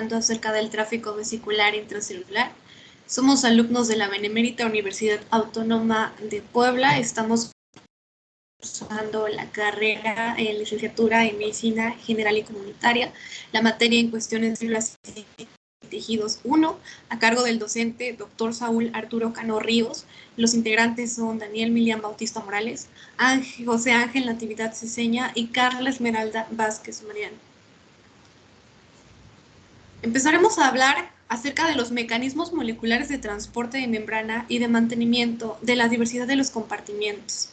hablando acerca del tráfico vesicular intracelular. Somos alumnos de la Benemérita Universidad Autónoma de Puebla. Estamos cursando la carrera en licenciatura en Medicina General y Comunitaria. La materia en cuestión es células y tejidos 1, a cargo del docente Dr. Saúl Arturo Cano Ríos. Los integrantes son Daniel Milian Bautista Morales, José Ángel Natividad Ceseña y Carla Esmeralda Vázquez Mariano. Empezaremos a hablar acerca de los mecanismos moleculares de transporte de membrana y de mantenimiento de la diversidad de los compartimientos.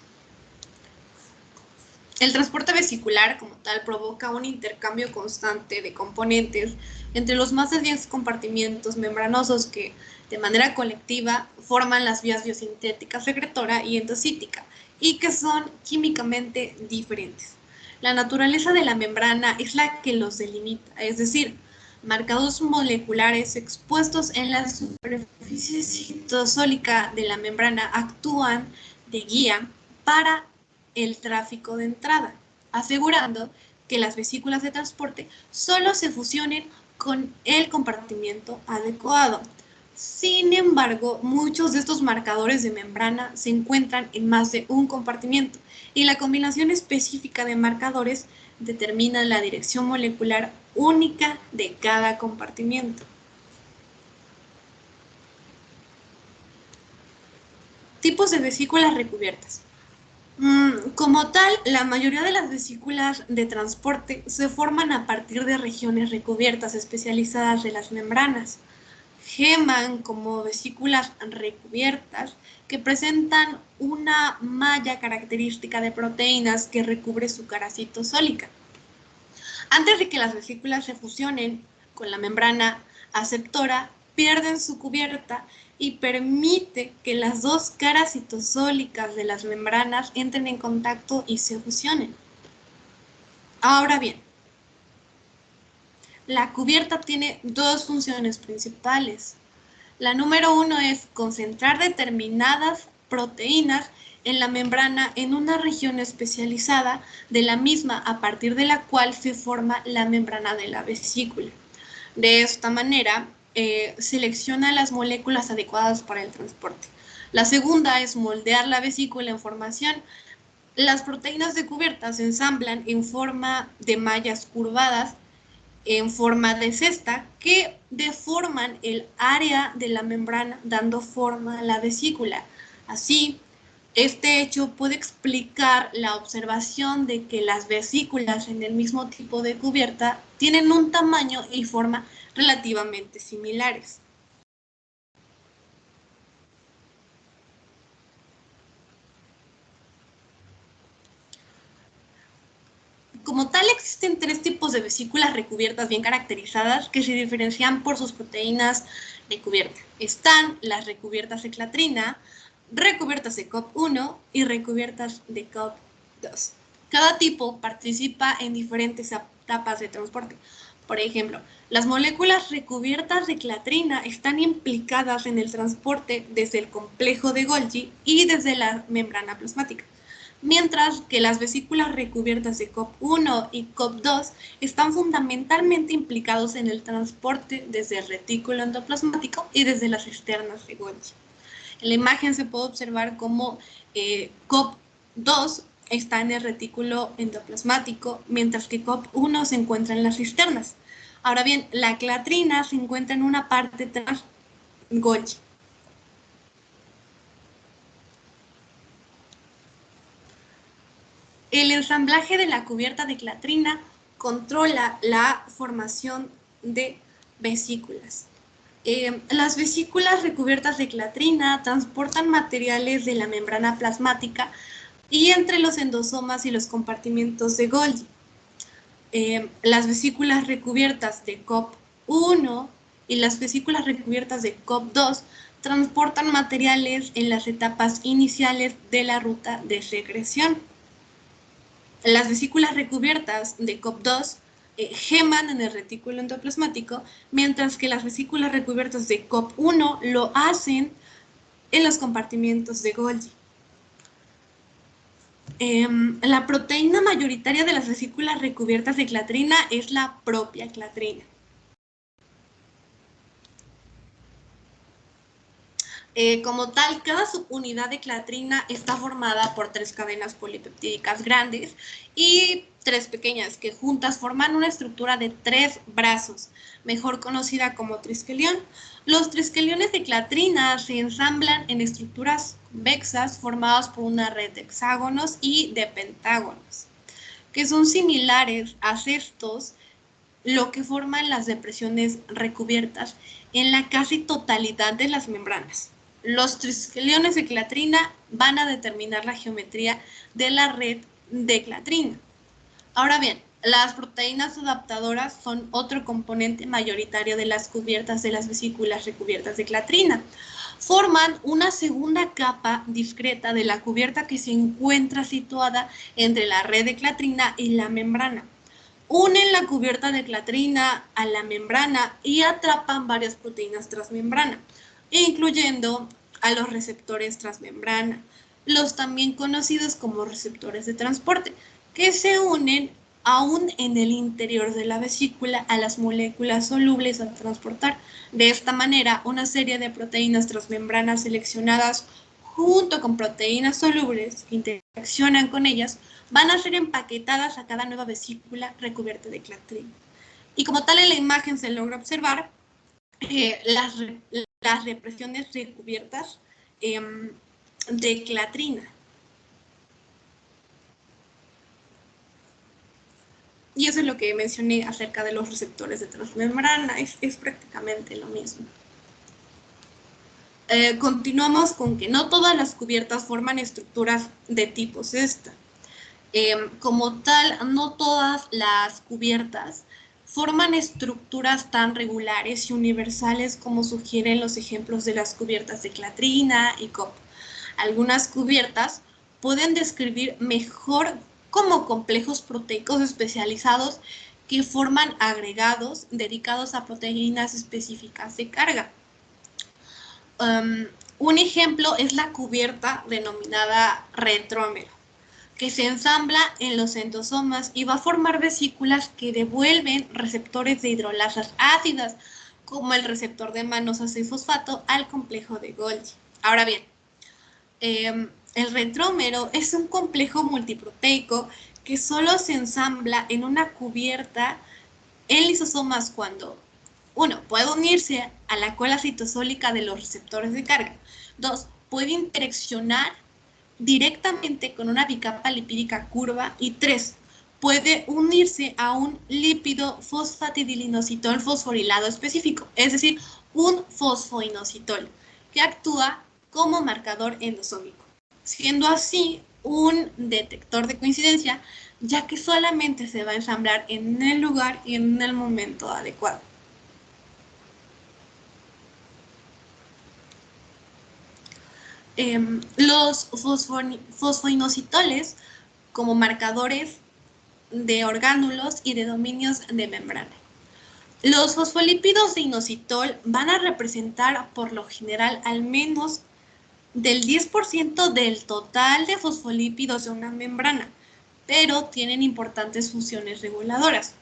El transporte vesicular, como tal, provoca un intercambio constante de componentes entre los más de 10 compartimientos membranosos que, de manera colectiva, forman las vías biosintéticas secretora y endocítica, y que son químicamente diferentes. La naturaleza de la membrana es la que los delimita, es decir, marcadores moleculares expuestos en la superficie citosólica de la membrana actúan de guía para el tráfico de entrada, asegurando que las vesículas de transporte solo se fusionen con el compartimiento adecuado. Sin embargo, muchos de estos marcadores de membrana se encuentran en más de un compartimiento y la combinación específica de marcadores determina la dirección molecular única de cada compartimiento. Tipos de vesículas recubiertas. Como tal, la mayoría de las vesículas de transporte se forman a partir de regiones recubiertas especializadas de las membranas. Geman como vesículas recubiertas que presentan una malla característica de proteínas que recubre su cara citosólica. Antes de que las vesículas se fusionen con la membrana aceptora, pierden su cubierta y permite que las dos caras citosólicas de las membranas entren en contacto y se fusionen. Ahora bien, la cubierta tiene dos funciones principales. La número 1 es concentrar determinadas proteínas en la membrana en una región especializada de la misma a partir de la cual se forma la membrana de la vesícula. De esta manera, selecciona las moléculas adecuadas para el transporte. La segunda es moldear la vesícula en formación. Las proteínas de cubierta se ensamblan en forma de mallas curvadas en forma de cesta que deforman el área de la membrana dando forma a la vesícula. Así, este hecho puede explicar la observación de que las vesículas en el mismo tipo de cubierta tienen un tamaño y forma relativamente similares. Como tal, existen tres tipos de vesículas recubiertas bien caracterizadas que se diferencian por sus proteínas de cubierta. Están las recubiertas de clatrina, recubiertas de COP1 y recubiertas de COP2. Cada tipo participa en diferentes etapas de transporte. Por ejemplo, las moléculas recubiertas de clatrina están implicadas en el transporte desde el complejo de Golgi y desde la membrana plasmática, mientras que las vesículas recubiertas de COP1 y COP2 están fundamentalmente implicados en el transporte desde el retículo endoplasmático y desde las cisternas de Golgi. En la imagen se puede observar cómo COP2 está en el retículo endoplasmático, mientras que COP1 se encuentra en las cisternas. Ahora bien, la clatrina se encuentra en una parte tras Golgi. El ensamblaje de la cubierta de clatrina controla la formación de vesículas. Las vesículas recubiertas de clatrina transportan materiales de la membrana plasmática y entre los endosomas y los compartimientos de Golgi. Las vesículas recubiertas de COP1 y las vesículas recubiertas de COP2 transportan materiales en las etapas iniciales de la ruta de secreción. Las vesículas recubiertas de COP2 geman en el retículo endoplasmático, mientras que las vesículas recubiertas de COP1 lo hacen en los compartimientos de Golgi. La proteína mayoritaria de las vesículas recubiertas de clatrina es la propia clatrina. Como tal, cada subunidad de clatrina está formada por 3 cadenas polipeptídicas grandes y 3 pequeñas, que juntas forman una estructura de 3 brazos, mejor conocida como trisquelión. Los trisqueliones de clatrina se ensamblan en estructuras convexas formadas por una red de hexágonos y de pentágonos, que son similares a cestos, lo que forman las depresiones recubiertas en la casi totalidad de las membranas. Los trisqueliones de clatrina van a determinar la geometría de la red de clatrina. Ahora bien, las proteínas adaptadoras son otro componente mayoritario de las cubiertas de las vesículas recubiertas de clatrina. Forman una segunda capa discreta de la cubierta que se encuentra situada entre la red de clatrina y la membrana. Unen la cubierta de clatrina a la membrana y atrapan varias proteínas transmembrana, incluyendo a los receptores transmembrana, los también conocidos como receptores de transporte, que se unen aún en el interior de la vesícula a las moléculas solubles a transportar. De esta manera, una serie de proteínas transmembranas seleccionadas junto con proteínas solubles que interaccionan con ellas van a ser empaquetadas a cada nueva vesícula recubierta de clatrina. Y como tal en la imagen se logra observar las represiones recubiertas de clatrina. Y eso es lo que mencioné acerca de los receptores de transmembrana, es prácticamente lo mismo. Continuamos con que no todas las cubiertas forman estructuras de tipo cesta. Como tal, no todas las cubiertas forman estructuras tan regulares y universales como sugieren los ejemplos de las cubiertas de clatrina y COP. Algunas cubiertas pueden describir mejor como complejos proteicos especializados que forman agregados dedicados a proteínas específicas de carga. Un ejemplo es la cubierta denominada retrómero, que se ensambla en los endosomas y va a formar vesículas que devuelven receptores de hidrolasas ácidas, como el receptor de manosa 6-fosfato, al complejo de Golgi. Ahora bien, el retrómero es un complejo multiproteico que solo se ensambla en una cubierta en lisosomas cuando, 1. Puede unirse a la cola citosólica de los receptores de carga. 2. Puede interaccionar directamente con una bicapa lipídica curva. Y 3. Puede unirse a un lípido fosfatidilinositol fosforilado específico, es decir, un fosfoinositol, que actúa como marcador endosómico, siendo así un detector de coincidencia, ya que solamente se va a ensamblar en el lugar y en el momento adecuado. Los fosfoinositoles como marcadores de orgánulos y de dominios de membrana. Los fosfolípidos de inositol van a representar por lo general al menos del 10% del total de fosfolípidos de una membrana, pero tienen importantes funciones reguladoras.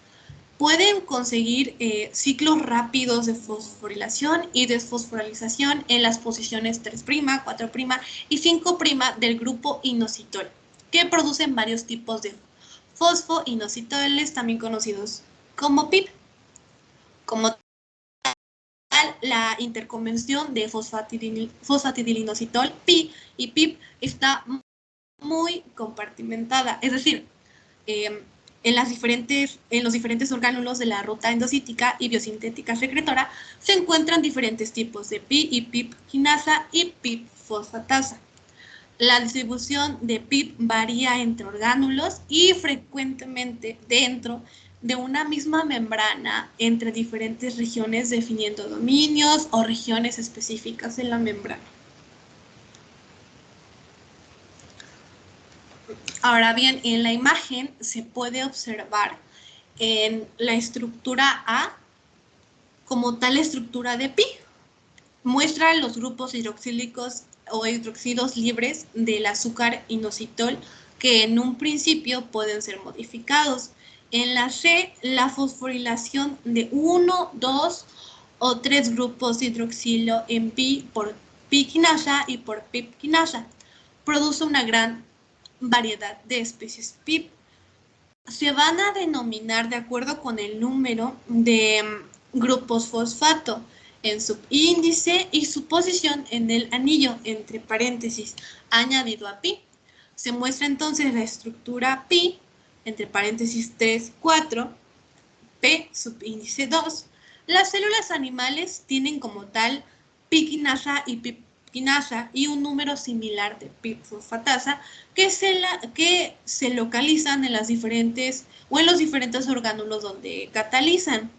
Pueden conseguir ciclos rápidos de fosforilación y desfosforilización en las posiciones 3', 4' y 5' del grupo inositol, que producen varios tipos de fosfoinositoles, también conocidos como PIP. Como tal, la interconvención de fosfatidilinositol PI y PIP está muy compartimentada, es decir, en los diferentes orgánulos de la ruta endocítica y biosintética secretora se encuentran diferentes tipos de PI y PIP quinasa y PIP fosfatasa. La distribución de PIP varía entre orgánulos y frecuentemente dentro de una misma membrana entre diferentes regiones, definiendo dominios o regiones específicas en la membrana. Ahora bien, en la imagen se puede observar en la estructura A como tal estructura de pi. Muestra los grupos hidroxílicos o hidroxidos libres del azúcar inositol que en un principio pueden ser modificados. En la C, la fosforilación de 1, 2 o 3 grupos de hidroxilo en pi por P-quinasa y por PIP-quinasa. Produce una gran variedad de especies PIP. Se van a denominar de acuerdo con el número de grupos fosfato en subíndice y su posición en el anillo, entre paréntesis, añadido a pi. Se muestra entonces la estructura pi, entre paréntesis 3, 4, P subíndice 2. Las células animales tienen como tal pi-quinasa y pi-quinasa y un número similar de pi-fosfatasa que se localizan en las diferentes o en los diferentes orgánulos donde catalizan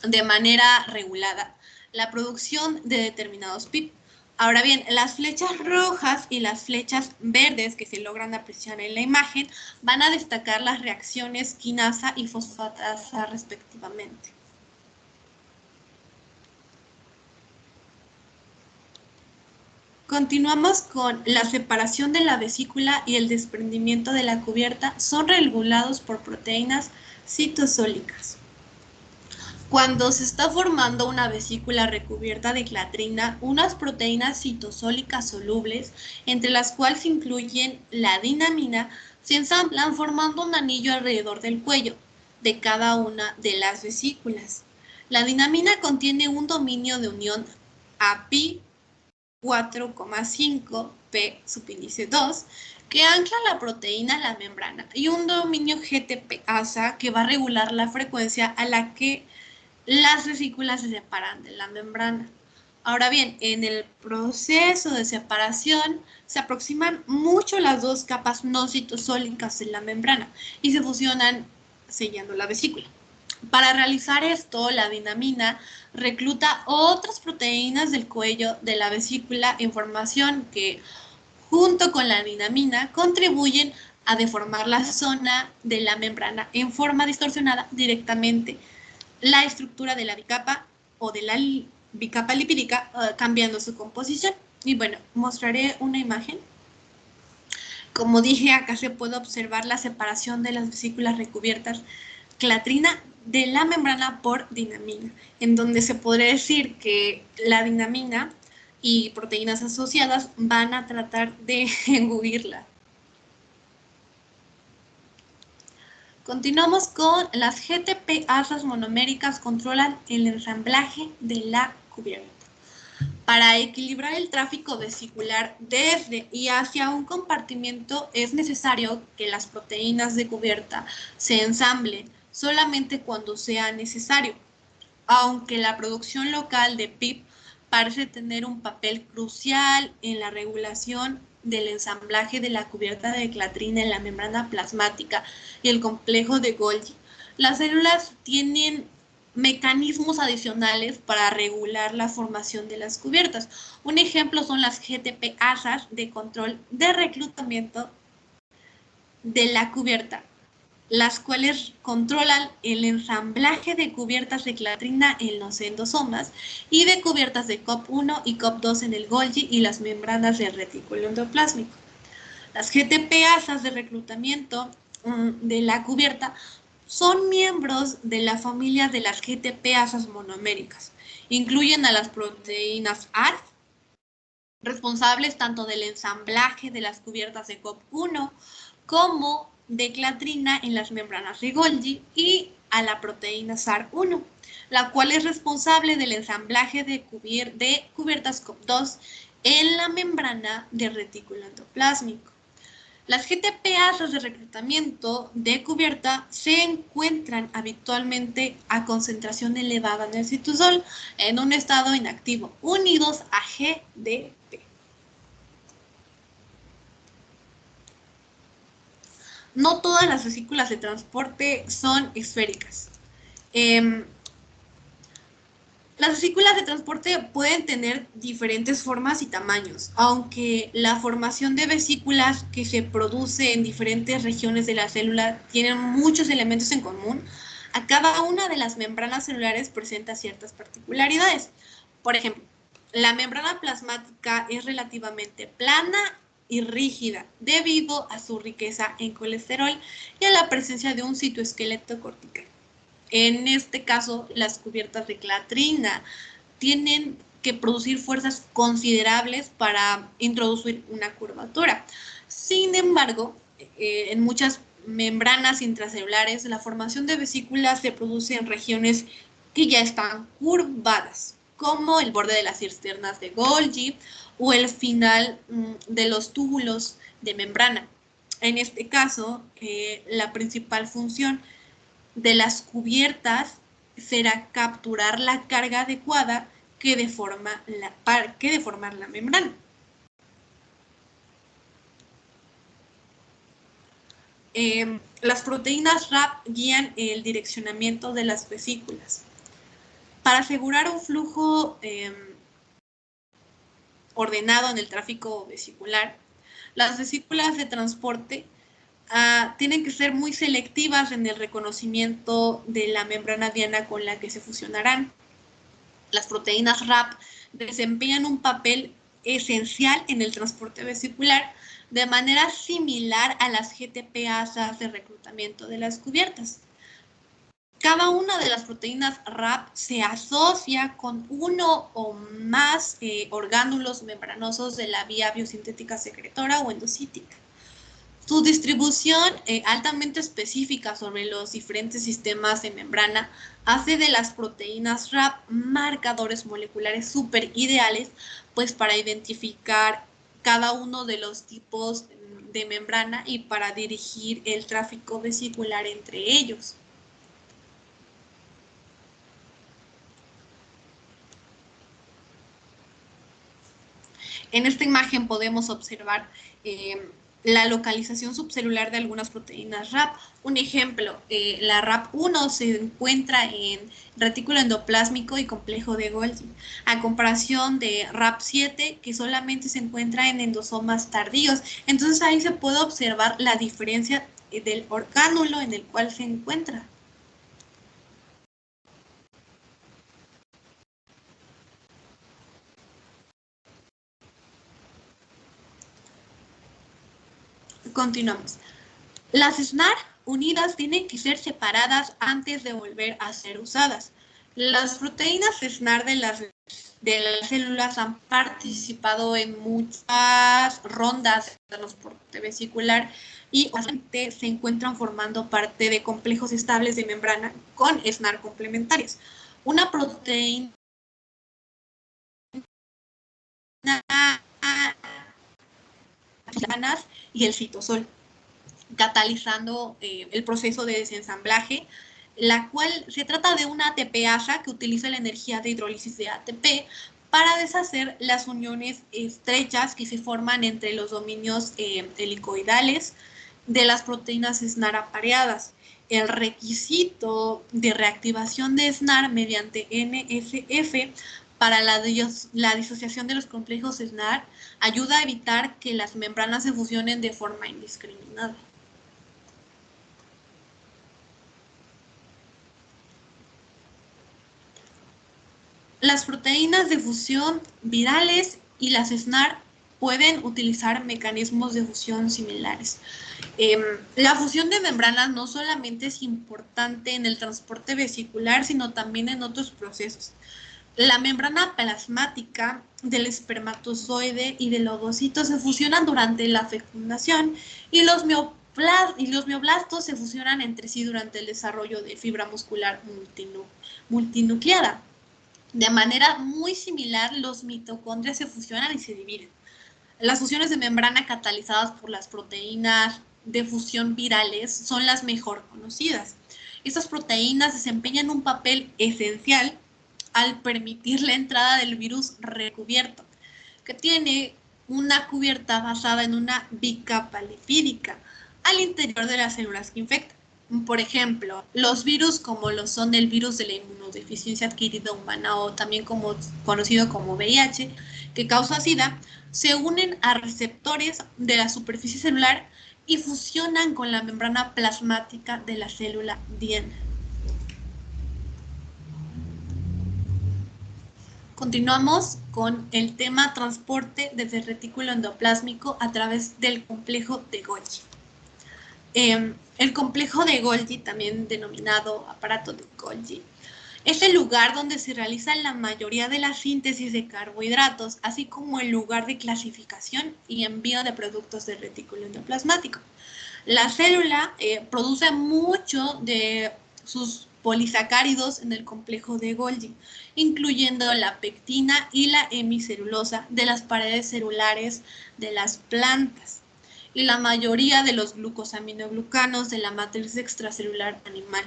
de manera regulada la producción de determinados PIP. Ahora bien, las flechas rojas y las flechas verdes que se logran apreciar en la imagen van a destacar las reacciones quinasa y fosfatasa respectivamente. Continuamos con la separación de la vesícula y el desprendimiento de la cubierta son regulados por proteínas citosólicas. Cuando se está formando una vesícula recubierta de clatrina, unas proteínas citosólicas solubles, entre las cuales se incluyen la dinamina, se ensamblan formando un anillo alrededor del cuello de cada una de las vesículas. La dinamina contiene un dominio de unión a pi 4,5 P subíndice 2 que ancla la proteína a la membrana y un dominio GTP-ASA que va a regular la frecuencia a la que las vesículas se separan de la membrana. Ahora bien, en el proceso de separación se aproximan mucho las dos capas no citosólicas en la membrana y se fusionan sellando la vesícula. Para realizar esto, la dinamina recluta otras proteínas del cuello de la vesícula en formación que, junto con la dinamina, contribuyen a deformar la zona de la membrana en forma distorsionada directamente la estructura de la bicapa o de la bicapa lipídica, cambiando su composición. Y bueno, mostraré una imagen. Como dije, acá se puede observar la separación de las vesículas recubiertas clatrina de la membrana por dinamina, en donde se podría decir que la dinamina y proteínas asociadas van a tratar de engulirla. Continuamos con las GTP-asas monoméricas controlan el ensamblaje de la cubierta. Para equilibrar el tráfico vesicular desde y hacia un compartimiento es necesario que las proteínas de cubierta se ensamblen solamente cuando sea necesario, aunque la producción local de PIP parece tener un papel crucial en la regulación del ensamblaje de la cubierta de clatrina en la membrana plasmática y el complejo de Golgi. Las células tienen mecanismos adicionales para regular la formación de las cubiertas. Un ejemplo son las GTP-asas de control de reclutamiento de la cubierta, las cuales controlan el ensamblaje de cubiertas de clatrina en los endosomas y de cubiertas de COP1 y COP2 en el Golgi y las membranas del retículo endoplásmico. Las GTP-asas de reclutamiento de la cubierta son miembros de la familia de las GTP-asas monoméricas. Incluyen a las proteínas ARF, responsables tanto del ensamblaje de las cubiertas de COP1 como de clatrina en las membranas de Golgi, y a la proteína SAR1, la cual es responsable del ensamblaje de cubiertas COP2 en la membrana del retículo endoplásmico. Las GTP-asas de reclutamiento de cubierta se encuentran habitualmente a concentración elevada en el citosol en un estado inactivo, unidos a GDP. No todas las vesículas de transporte son esféricas. Las vesículas de transporte pueden tener diferentes formas y tamaños, aunque la formación de vesículas que se produce en diferentes regiones de la célula tienen muchos elementos en común. A cada una de las membranas celulares presenta ciertas particularidades. Por ejemplo, la membrana plasmática es relativamente plana y rígida debido a su riqueza en colesterol y a la presencia de un citoesqueleto cortical. En este caso, las cubiertas de clatrina tienen que producir fuerzas considerables para introducir una curvatura. Sin embargo, en muchas membranas intracelulares, la formación de vesículas se produce en regiones que ya están curvadas, como el borde de las cisternas de Golgi o el final de los túbulos de membrana. En este caso, la principal función de las cubiertas será capturar la carga adecuada que deformar la membrana. Las proteínas RAP guían el direccionamiento de las vesículas. Para asegurar un flujo ordenado en el tráfico vesicular, las vesículas de transporte tienen que ser muy selectivas en el reconocimiento de la membrana diana con la que se fusionarán. Las proteínas RAP desempeñan un papel esencial en el transporte vesicular de manera similar a las GTPasas de reclutamiento de las cubiertas. Cada una de las proteínas RAP se asocia con uno o más orgánulos membranosos de la vía biosintética secretora o endocítica. Su distribución altamente específica sobre los diferentes sistemas de membrana hace de las proteínas RAP marcadores moleculares súper ideales, pues para identificar cada uno de los tipos de membrana y para dirigir el tráfico vesicular entre ellos. En esta imagen podemos observar la localización subcelular de algunas proteínas RAP. Un ejemplo, la RAP1 se encuentra en retículo endoplásmico y complejo de Golgi, a comparación de RAP7, que solamente se encuentra en endosomas tardíos. Entonces ahí se puede observar la diferencia del orgánulo en el cual se encuentra. Continuamos. Las SNAR unidas tienen que ser separadas antes de volver a ser usadas. Las proteínas SNAR de las células han participado en muchas rondas de transporte vesicular y se encuentran formando parte de complejos estables de membrana con SNAR complementarias. Una proteína y el citosol, catalizando el proceso de desensamblaje, la cual se trata de una ATPasa que utiliza la energía de hidrólisis de ATP para deshacer las uniones estrechas que se forman entre los dominios helicoidales de las proteínas SNAR apareadas. El requisito de reactivación de SNAR mediante NSF para la disociación de los complejos SNAR ayuda a evitar que las membranas se fusionen de forma indiscriminada. Las proteínas de fusión virales y las SNAR pueden utilizar mecanismos de fusión similares. La fusión de membranas no solamente es importante en el transporte vesicular, sino también en otros procesos. La membrana plasmática del espermatozoide y del ovocito se fusionan durante la fecundación y los mioblastos se fusionan entre sí durante el desarrollo de fibra muscular multinucleada. De manera muy similar, los mitocondrias se fusionan y se dividen. Las fusiones de membrana catalizadas por las proteínas de fusión virales son las mejor conocidas. Estas proteínas desempeñan un papel esencial al permitir la entrada del virus recubierto, que tiene una cubierta basada en una bicapa lipídica al interior de las células que infectan. Por ejemplo, los virus como lo son el virus de la inmunodeficiencia adquirida humana o también conocido como VIH, que causa SIDA, se unen a receptores de la superficie celular y fusionan con la membrana plasmática de la célula diana. Continuamos con el tema transporte desde el retículo endoplásmico a través del complejo de Golgi. El complejo de Golgi, también denominado aparato de Golgi, Es el lugar donde se realiza la mayoría de la síntesis de carbohidratos, así como el lugar de clasificación y envío de productos del retículo endoplasmático. La célula produce mucho de sus polisacáridos en el complejo de Golgi, incluyendo la pectina y la hemicelulosa de las paredes celulares de las plantas y la mayoría de los glucosaminoglucanos de la matriz extracelular animal.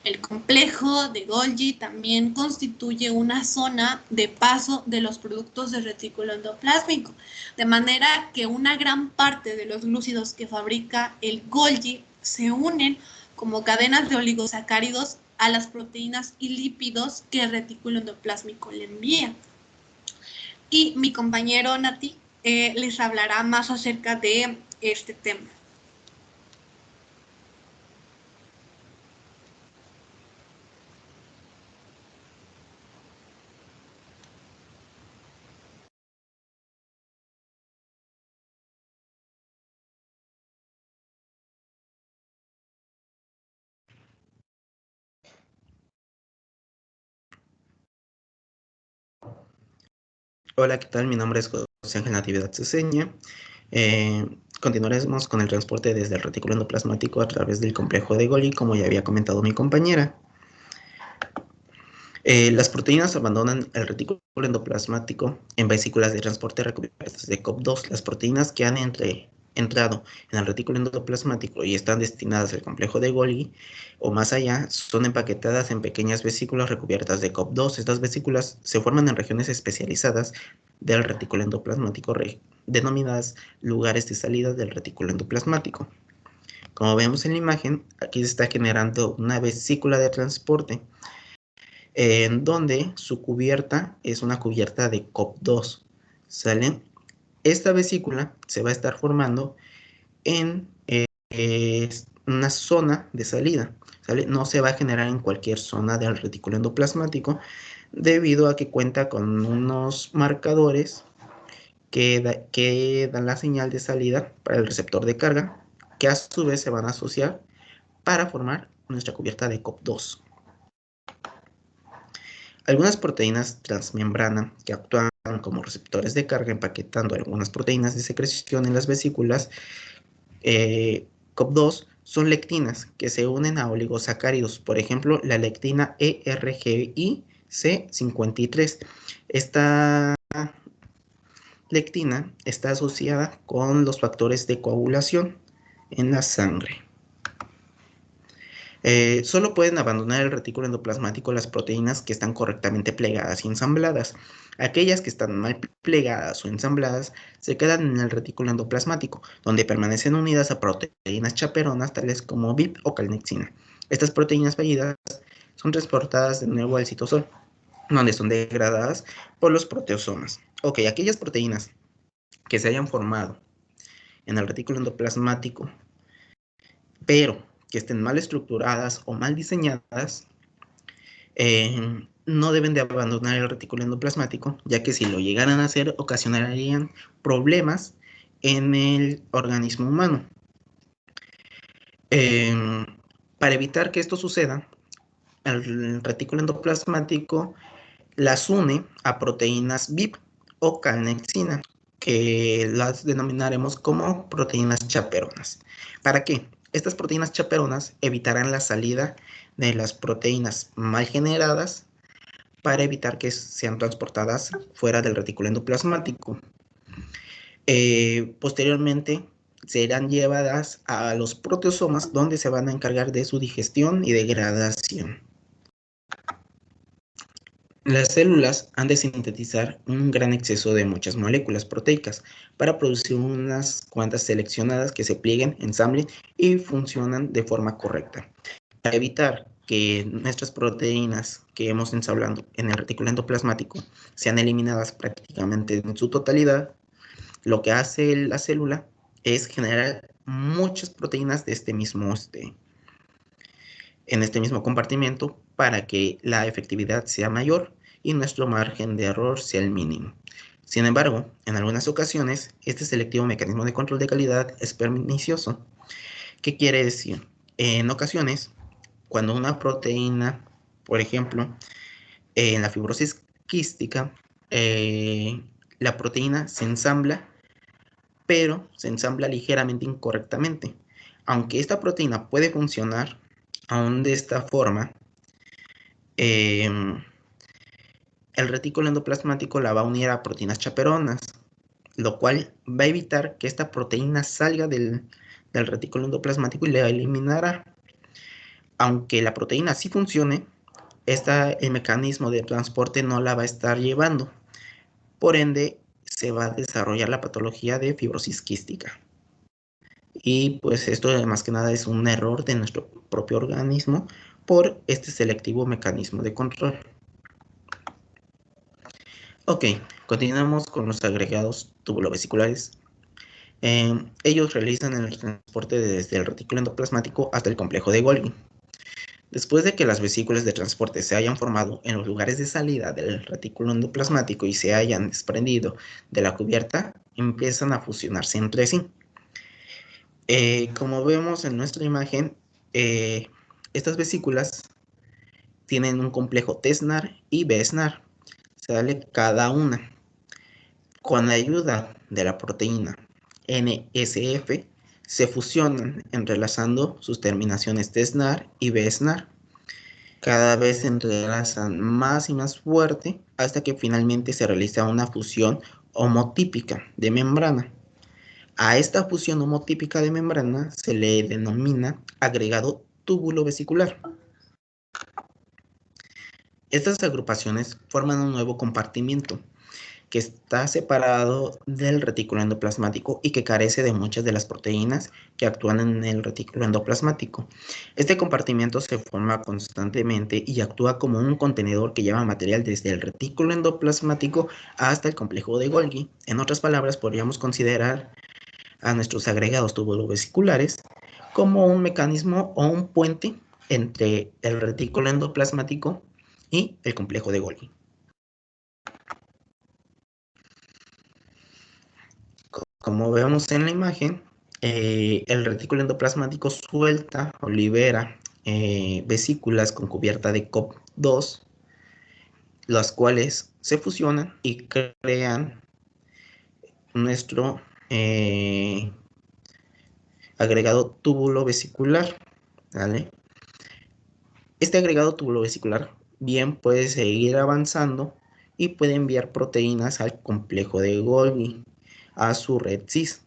El complejo de Golgi también constituye una zona de paso de los productos del retículo endoplásmico, de manera que una gran parte de los glúcidos que fabrica el Golgi se unen como cadenas de oligosacáridos a las proteínas y lípidos que el retículo endoplásmico le envía. Y mi compañero Nati les hablará más acerca de este tema. Hola, ¿qué tal? Mi nombre es José Ángel Natividad Ceseña. Continuaremos con el transporte desde el retículo endoplasmático a través del complejo de Golgi, como ya había comentado mi compañera. Las proteínas abandonan el retículo endoplasmático en vesículas de transporte recubiertas de COP2. Las proteínas que han entrado en el retículo endoplasmático y están destinadas al complejo de Golgi o más allá son empaquetadas en pequeñas vesículas recubiertas de COP2. Estas vesículas se forman en regiones especializadas del retículo endoplasmático denominadas lugares de salida del retículo endoplasmático. Como vemos en la imagen, aquí se está generando una vesícula de transporte en donde su cubierta es una cubierta de COP2, ¿sale? Esta vesícula se va a estar formando en una zona de salida, ¿sale? No se va a generar en cualquier zona del retículo endoplasmático debido a que cuenta con unos marcadores que dan la señal de salida para el receptor de carga, que a su vez se van a asociar para formar nuestra cubierta de COP2. Algunas proteínas transmembrana que actúan como receptores de carga empaquetando algunas proteínas de secreción en las vesículas COP2 son lectinas que se unen a oligosacáridos, por ejemplo, la lectina ERGIC53. Esta lectina está asociada con los factores de coagulación en la sangre. Solo pueden abandonar el retículo endoplasmático las proteínas que están correctamente plegadas y ensambladas. Aquellas que están mal plegadas o ensambladas se quedan en el retículo endoplasmático, donde permanecen unidas a proteínas chaperonas tales como VIP o calnexina. Estas proteínas fallidas son transportadas de nuevo al citosol, donde son degradadas por los proteosomas. Ok, aquellas proteínas que se hayan formado en el retículo endoplasmático, pero que estén mal estructuradas o mal diseñadas, no deben de abandonar el retículo endoplasmático, ya que si lo llegaran a hacer, ocasionarían problemas en el organismo humano. Para evitar que esto suceda, el retículo endoplasmático las une a proteínas VIP o calnexina, que las denominaremos como proteínas chaperonas. ¿Para qué? Estas proteínas chaperonas evitarán la salida de las proteínas mal generadas para evitar que sean transportadas fuera del retículo endoplasmático. Posteriormente serán llevadas a los proteosomas, donde se van a encargar de su digestión y degradación. Las células han de sintetizar un gran exceso de muchas moléculas proteicas para producir unas cuantas seleccionadas que se plieguen, ensamblen y funcionan de forma correcta. Para evitar que nuestras proteínas que hemos ensamblado en el retículo endoplasmático sean eliminadas prácticamente en su totalidad, lo que hace la célula es generar muchas proteínas de en este mismo compartimento para que la efectividad sea mayor y nuestro margen de error sea el mínimo. Sin embargo, en algunas ocasiones, este selectivo mecanismo de control de calidad es pernicioso. ¿Qué quiere decir? En ocasiones, cuando una proteína Por ejemplo, en la fibrosis quística, la proteína se ensambla, pero se ensambla ligeramente incorrectamente. Aunque esta proteína puede funcionar aún de esta forma, el retículo endoplasmático la va a unir a proteínas chaperonas, lo cual va a evitar que esta proteína salga del retículo endoplasmático y la eliminará. Aunque la proteína sí funcione, el mecanismo de transporte no la va a estar llevando. Por ende, se va a desarrollar la patología de fibrosis quística. Y pues esto más que nada es un error de nuestro propio organismo por este selectivo mecanismo de control. Ok, continuamos con los agregados tubulovesiculares. Ellos realizan el transporte desde el retículo endoplasmático hasta el complejo de Golgi. Después de que las vesículas de transporte se hayan formado en los lugares de salida del retículo endoplasmático y se hayan desprendido de la cubierta, empiezan a fusionarse entre sí. Como vemos en nuestra imagen, estas vesículas tienen un complejo T-SNAR y B-SNAR, sale cada una. Con la ayuda de la proteína NSF, se fusionan entrelazando sus terminaciones T-SNAR y B-SNAR. Cada vez se entrelazan más y más fuerte hasta que finalmente se realiza una fusión homotípica de membrana. A esta fusión homotípica de membrana se le denomina agregado túbulo vesicular. Estas agrupaciones forman un nuevo compartimiento que está separado del retículo endoplasmático y que carece de muchas de las proteínas que actúan en el retículo endoplasmático. Este compartimiento se forma constantemente y actúa como un contenedor que lleva material desde el retículo endoplasmático hasta el complejo de Golgi. En otras palabras, podríamos considerar a nuestros agregados tubulovesiculares como un mecanismo o un puente entre el retículo endoplasmático y el complejo de Golgi. Como vemos en la imagen, el retículo endoplasmático suelta o libera vesículas con cubierta de COP2, las cuales se fusionan y crean nuestro agregado túbulo vesicular, ¿vale? Este agregado túbulo vesicular bien puede seguir avanzando y puede enviar proteínas al complejo de Golgi, a su red cis.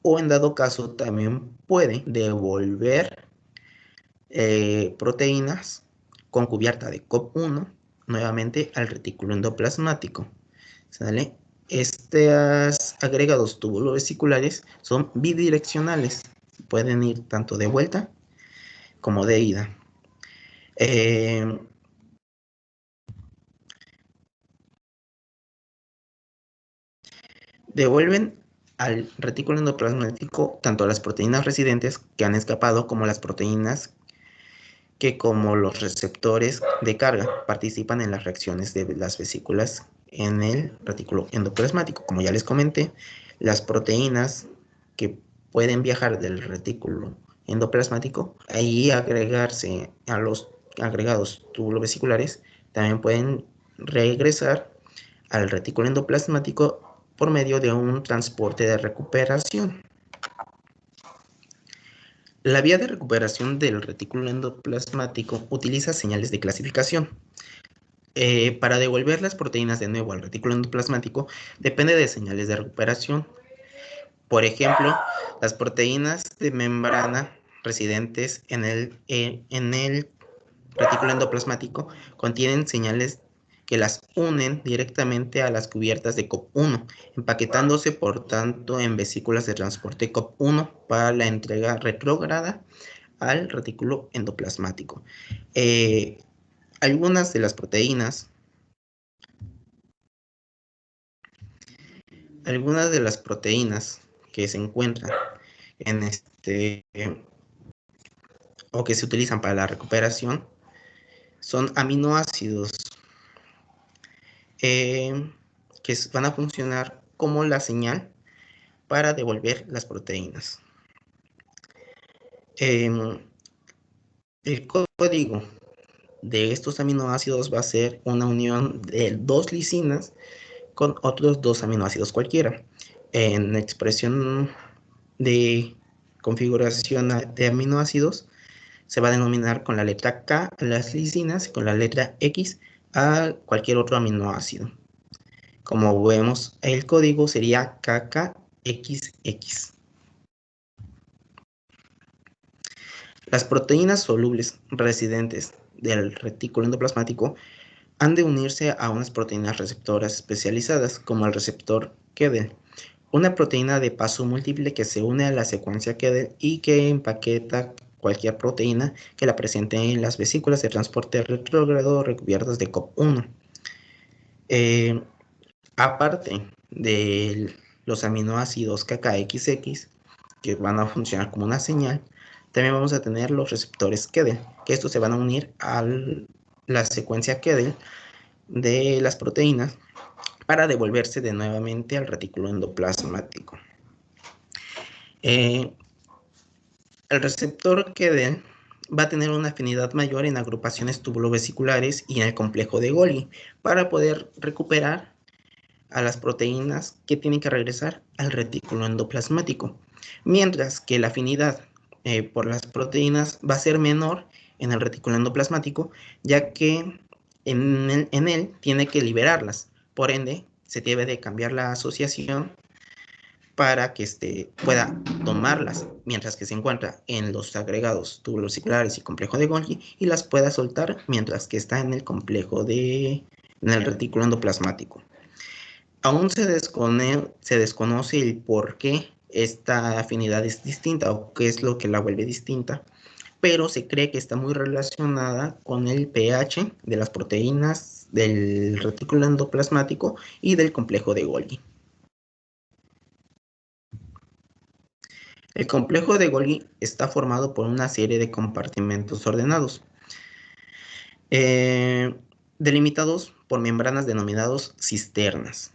O en dado caso también puede devolver proteínas con cubierta de COP1 nuevamente al retículo endoplasmático, ¿sale? Estos agregados tubulovesiculares son bidireccionales, pueden ir tanto de vuelta como de ida. Devuelven al retículo endoplasmático tanto las proteínas residentes que han escapado como las proteínas que, como los receptores de carga, participan en las reacciones de las vesículas en el retículo endoplasmático. Como ya les comenté, las proteínas que pueden viajar del retículo endoplasmático y agregarse a los agregados tubulovesiculares también pueden regresar al retículo endoplasmático por medio de un transporte de recuperación. La vía de recuperación del retículo endoplasmático utiliza señales de clasificación. Para devolver las proteínas de nuevo al retículo endoplasmático depende de señales de recuperación. Por ejemplo, las proteínas de membrana residentes en el retículo endoplasmático contienen señales que las unen directamente a las cubiertas de COP1, empaquetándose por tanto en vesículas de transporte COP1 para la entrega retrógrada al retículo endoplasmático. Algunas de las proteínas que se encuentran en o que se utilizan para la recuperación son aminoácidos que van a funcionar como la señal para devolver las proteínas. El código de estos aminoácidos va a ser una unión de dos lisinas con otros dos aminoácidos cualquiera. En expresión de configuración de aminoácidos se va a denominar con la letra K a las lisinas y con la letra X a cualquier otro aminoácido. Como vemos, el código sería KKXX. Las proteínas solubles residentes del retículo endoplasmático han de unirse a unas proteínas receptoras especializadas, como el receptor Kedel, una proteína de paso múltiple que se une a la secuencia Kedel y que empaqueta cualquier proteína que la presente en las vesículas de transporte retrógrado recubiertas de COP1. Aparte de los aminoácidos KKXX, que van a funcionar como una señal, también vamos a tener los receptores Kedel, que estos se van a unir a la secuencia Kedel de las proteínas para devolverse de nuevamente al retículo endoplasmático. El receptor Kedel va a tener una afinidad mayor en agrupaciones tubulovesiculares y en el complejo de Golgi para poder recuperar a las proteínas que tienen que regresar al retículo endoplasmático, mientras que la afinidad por las proteínas va a ser menor en el retículo endoplasmático, ya que en él tiene que liberarlas. Por ende, se debe de cambiar la asociación para que pueda tomarlas, mientras que se encuentra en los agregados tubulosiculares y complejo de Golgi, y las pueda soltar mientras que está en el en el retículo endoplasmático. Aún se desconoce el por qué esta afinidad es distinta o qué es lo que la vuelve distinta, pero se cree que está muy relacionada con el pH de las proteínas del retículo endoplasmático y del complejo de Golgi. El complejo de Golgi está formado por una serie de compartimentos ordenados, delimitados por membranas denominados cisternas.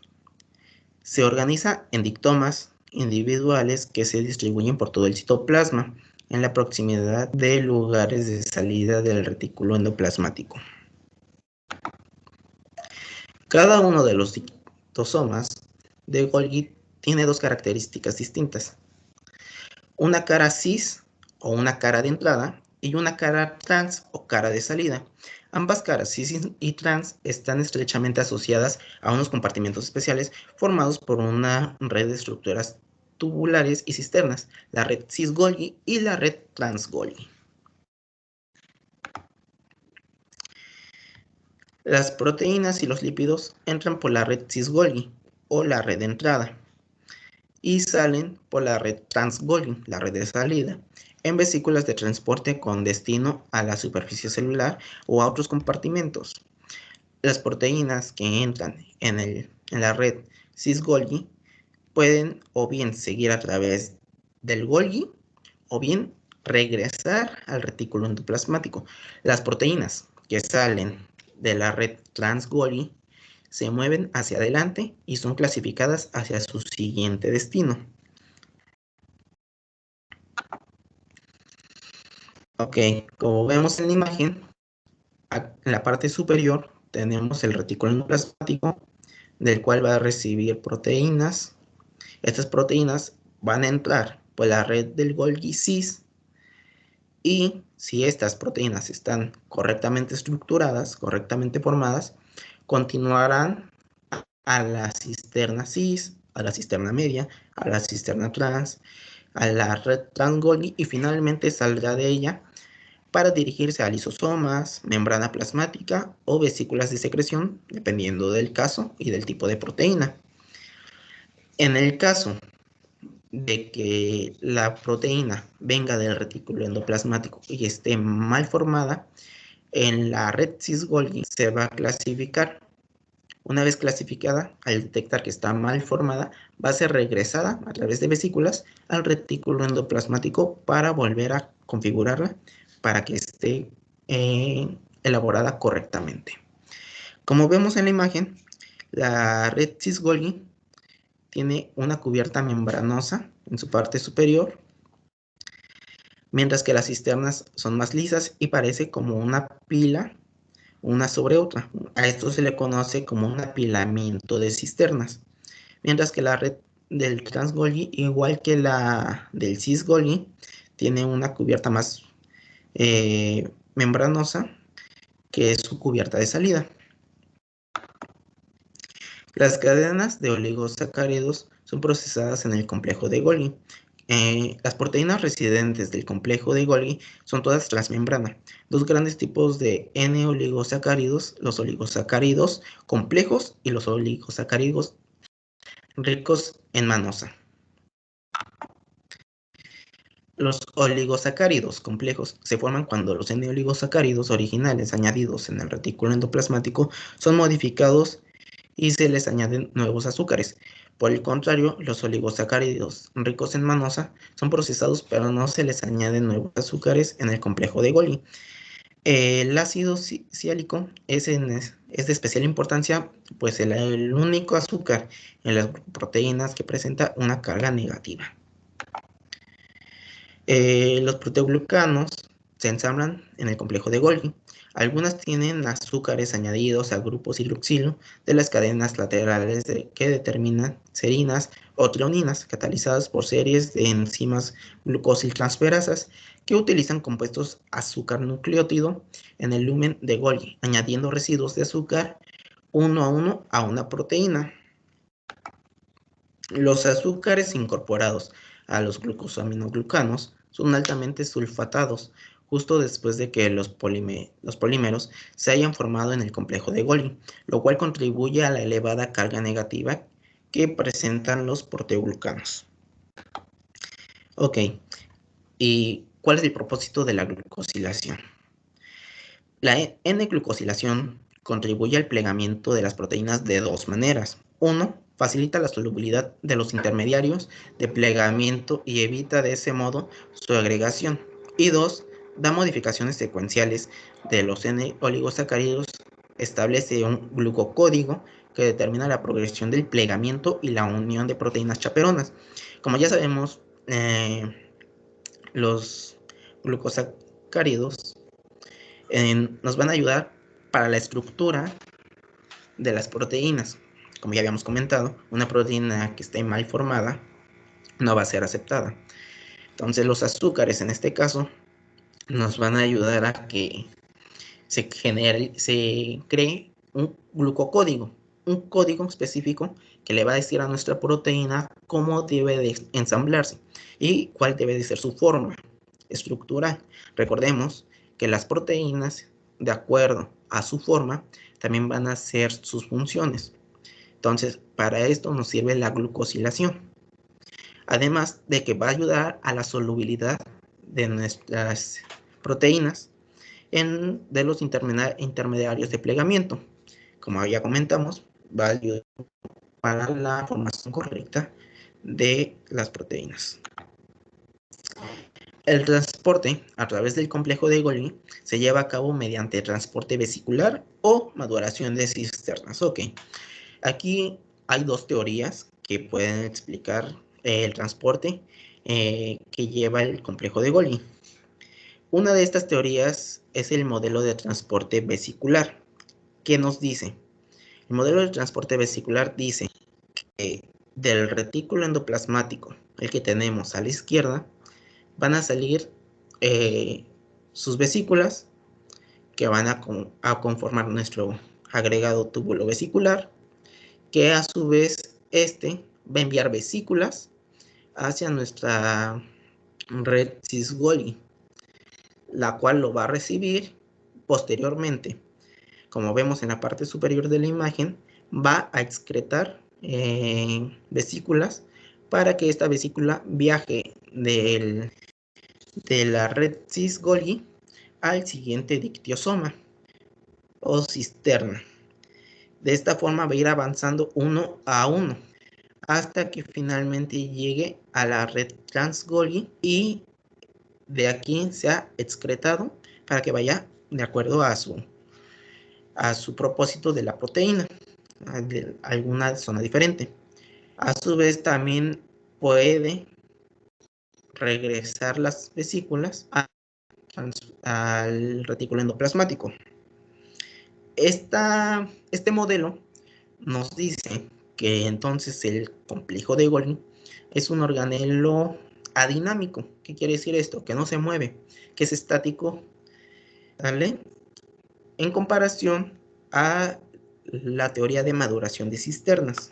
Se organiza en dictomas individuales que se distribuyen por todo el citoplasma en la proximidad de lugares de salida del retículo endoplasmático. Cada uno de los citosomas de Golgi tiene dos características distintas: una cara cis o una cara de entrada y una cara trans o cara de salida. Ambas caras, cis y trans, están estrechamente asociadas a unos compartimentos especiales formados por una red de estructuras tubulares y cisternas, la red cis-Golgi y la red trans-Golgi. Las proteínas y los lípidos entran por la red cis-Golgi o la red de entrada y salen por la red trans-Golgi, la red de salida, en vesículas de transporte con destino a la superficie celular o a otros compartimentos. Las proteínas que entran en la red cis-Golgi pueden o bien seguir a través del Golgi o bien regresar al retículo endoplasmático. Las proteínas que salen de la red trans-Golgi se mueven hacia adelante y son clasificadas hacia su siguiente destino. Ok, como vemos en la imagen, en la parte superior tenemos el retículo endoplasmático, del cual va a recibir proteínas. Estas proteínas van a entrar por la red del Golgi cis, y si estas proteínas están correctamente estructuradas, correctamente formadas, continuarán a la cisterna cis, a la cisterna media, a la cisterna trans, a la red trans-Golgi y finalmente saldrá de ella para dirigirse a lisosomas, membrana plasmática o vesículas de secreción, dependiendo del caso y del tipo de proteína. En el caso de que la proteína venga del retículo endoplasmático y esté mal formada, en la red cis-Golgi se va a clasificar. Una vez clasificada, al detectar que está mal formada, va a ser regresada a través de vesículas al retículo endoplasmático para volver a configurarla para que esté elaborada correctamente. Como vemos en la imagen, la red cis-Golgi tiene una cubierta membranosa en su parte superior, mientras que las cisternas son más lisas y parece como una pila una sobre otra. A esto se le conoce como un apilamiento de cisternas, mientras que la red del trans-Golgi, igual que la del cis-Golgi, tiene una cubierta más membranosa, que es su cubierta de salida. Las cadenas de oligosacáridos son procesadas en el complejo de Golgi. Las proteínas residentes del complejo de Golgi son todas transmembrana. Dos grandes tipos de N-oligosacáridos, los oligosacáridos complejos y los oligosacáridos ricos en manosa. Los oligosacáridos complejos se forman cuando los N-oligosacáridos originales añadidos en el retículo endoplasmático son modificados y se les añaden nuevos azúcares. Por el contrario, los oligosacáridos ricos en manosa son procesados, pero no se les añaden nuevos azúcares en el complejo de Golgi. El ácido siálico es de especial importancia, pues el único azúcar en las proteínas que presenta una carga negativa. Los proteoglucanos se ensamblan en el complejo de Golgi. Algunas tienen azúcares añadidos a grupos hidroxilo de las cadenas laterales que determinan serinas o treoninas, catalizadas por series de enzimas glucosiltransferasas que utilizan compuestos azúcar nucleótido en el lumen de Golgi, añadiendo residuos de azúcar uno a uno a una proteína. Los azúcares incorporados a los glucosaminoglucanos son altamente sulfatados justo después de que los polímeros se hayan formado en el complejo de Golgi, lo cual contribuye a la elevada carga negativa que presentan los proteoglucanos. Ok, ¿y cuál es el propósito de la glucosilación? La N-glucosilación contribuye al plegamiento de las proteínas de dos maneras. Uno, facilita la solubilidad de los intermediarios de plegamiento y evita de ese modo su agregación. Y dos, da modificaciones secuenciales de los N-oligosacáridos, establece un glucocódigo que determina la progresión del plegamiento y la unión de proteínas chaperonas. Como ya sabemos, los glucosacáridos nos van a ayudar para la estructura de las proteínas. Como ya habíamos comentado, una proteína que esté mal formada no va a ser aceptada. Entonces los azúcares en este caso nos van a ayudar a que se cree un glucocódigo, un código específico que le va a decir a nuestra proteína cómo debe de ensamblarse y cuál debe de ser su forma estructural. Recordemos que las proteínas, de acuerdo a su forma, también van a ser sus funciones. Entonces, para esto nos sirve la glucosilación. Además de que va a ayudar a la solubilidad de nuestras proteínas de los intermediarios de plegamiento. Como ya comentamos, va a ayudar para la formación correcta de las proteínas. El transporte a través del complejo de Golgi se lleva a cabo mediante transporte vesicular o maduración de cisternas. Ok, aquí hay dos teorías que pueden explicar el transporte que lleva el complejo de Golgi. Una de estas teorías es el modelo de transporte vesicular. ¿Qué nos dice? El modelo de transporte vesicular dice que del retículo endoplasmático, el que tenemos a la izquierda, van a salir sus vesículas que van a conformar nuestro agregado túbulo vesicular, que a su vez va a enviar vesículas hacia nuestra red cis-Golgi, la cual lo va a recibir posteriormente. Como vemos en la parte superior de la imagen, va a excretar vesículas para que esta vesícula viaje de la red cis-Golgi al siguiente dictiosoma o cisterna. De esta forma va a ir avanzando uno a uno hasta que finalmente llegue a la red trans-Golgi y de aquí se ha excretado para que vaya de acuerdo a su propósito de la proteína, de alguna zona diferente. A su vez también puede regresar las vesículas al retículo endoplasmático. Este modelo nos dice que entonces el complejo de Golgi es un organelo adinámico. ¿Qué quiere decir esto? Que no se mueve, que es estático, ¿vale? En comparación a la teoría de maduración de cisternas.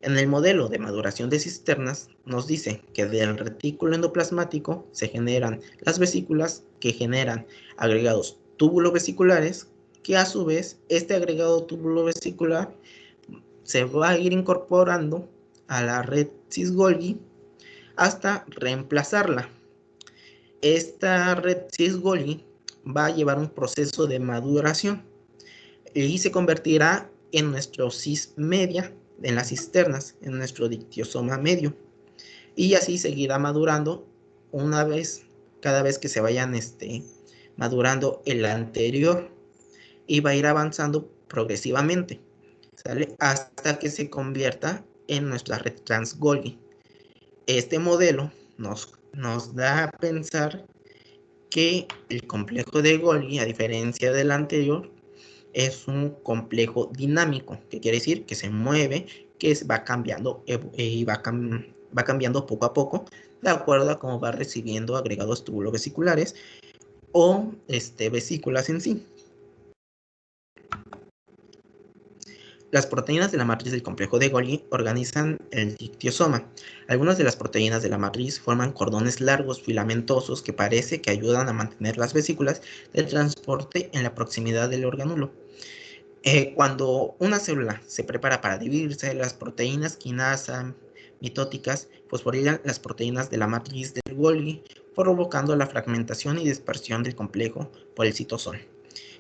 En el modelo de maduración de cisternas nos dice que del retículo endoplasmático se generan las vesículas que generan agregados túbulo-vesiculares, que a su vez este agregado túbulo-vesicular se va a ir incorporando a la red cis-Golgi hasta reemplazarla. Esta red cis-Golgi va a llevar un proceso de maduración y se convertirá en nuestro cis media, en las cisternas, en nuestro dictiosoma medio. Y así seguirá madurando cada vez que se vayan madurando el anterior, y va a ir avanzando progresivamente, ¿sale? Hasta que se convierta en nuestra red trans-Golgi. Este modelo nos da a pensar que el complejo de Golgi, a diferencia del anterior, es un complejo dinámico, que quiere decir que se mueve, que va cambiando y va cambiando poco a poco, de acuerdo a cómo va recibiendo agregados túbulo-vesiculares o vesículas en sí. Las proteínas de la matriz del complejo de Golgi organizan el dictiosoma. Algunas de las proteínas de la matriz forman cordones largos filamentosos que parece que ayudan a mantener las vesículas de transporte en la proximidad del orgánulo. Cuando una célula se prepara para dividirse, las proteínas quinasa mitóticas fosforilan las proteínas de la matriz del Golgi, provocando la fragmentación y dispersión del complejo por el citosol.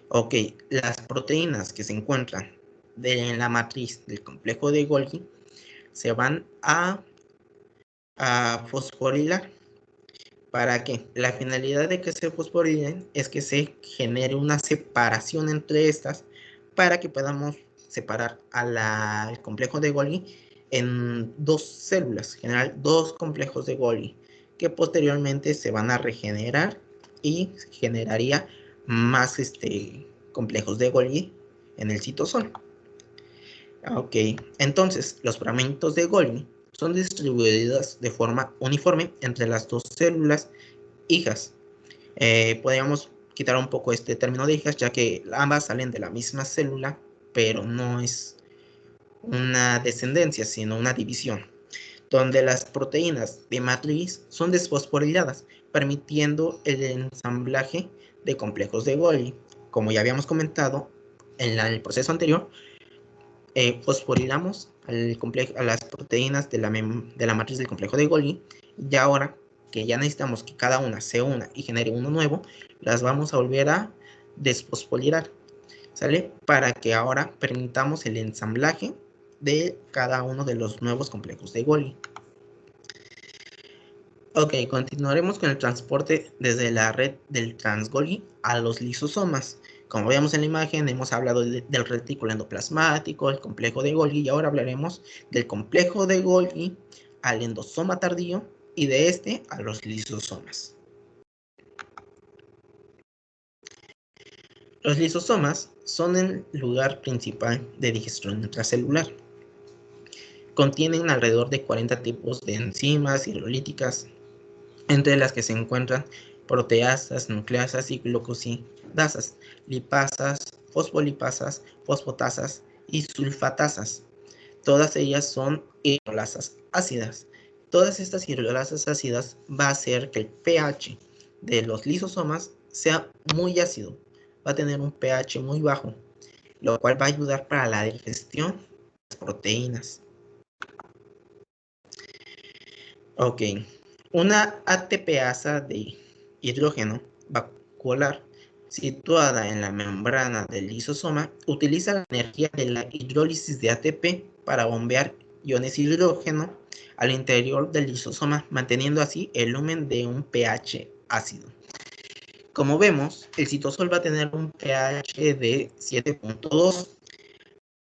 Ok, las proteínas que se encuentran en la matriz del complejo de Golgi se van a fosforilar. ¿Para qué? La finalidad de que se fosforilen es que se genere una separación entre estas para que podamos separar al complejo de Golgi en dos células, generar dos complejos de Golgi, que posteriormente se van a regenerar y generaría más complejos de Golgi en el citosol. Ok, entonces los fragmentos de Golgi son distribuidos de forma uniforme entre las dos células hijas. Podríamos quitar un poco este término de hijas, ya que ambas salen de la misma célula, pero no es una descendencia, sino una división, donde las proteínas de matriz son desfosforiladas, permitiendo el ensamblaje de complejos de Golgi. Como ya habíamos comentado en el proceso anterior, fosforilamos a las proteínas de la matriz del complejo de Golgi, y ahora que ya necesitamos que cada una se una y genere uno nuevo, las vamos a volver a desfosforilar, ¿sale? Para que ahora permitamos el ensamblaje de cada uno de los nuevos complejos de Golgi. Ok, continuaremos con el transporte desde la red del trans-Golgi a los lisosomas. Como vemos en la imagen, hemos hablado del retículo endoplasmático, el complejo de Golgi, y ahora hablaremos del complejo de Golgi al endosoma tardío y de este a los lisosomas. Los lisosomas son el lugar principal de digestión intracelular. Contienen alrededor de 40 tipos de enzimas hidrolíticas, entre las que se encuentran proteasas, nucleasas y glucosidasas, lipasas, fosfolipasas, fosfatasas y sulfatasas. Todas ellas son hidrolasas ácidas. Todas estas hidrolasas ácidas va a hacer que el pH de los lisosomas sea muy ácido. Va a tener un pH muy bajo, lo cual va a ayudar para la digestión de las proteínas. Ok, una ATPasa de hidrógeno vacuolar situada en la membrana del lisosoma utiliza la energía de la hidrólisis de ATP para bombear iones de hidrógeno al interior del lisosoma, manteniendo así el lumen de un pH ácido. Como vemos, el citosol va a tener un pH de 7.2,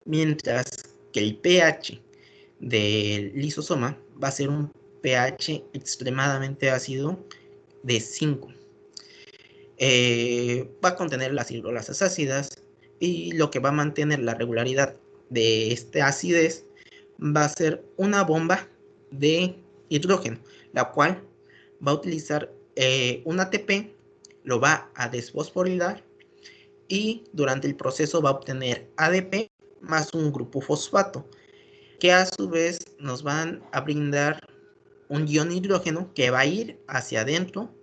mientras que el pH del lisosoma va a ser un pH extremadamente ácido de 5. Va a contener las hidrolasas ácidas y lo que va a mantener la regularidad de esta acidez va a ser una bomba de hidrógeno, la cual va a utilizar un ATP, lo va a desfosforilar y durante el proceso va a obtener ADP más un grupo fosfato, que a su vez nos van a brindar un ion hidrógeno que va a ir hacia adentro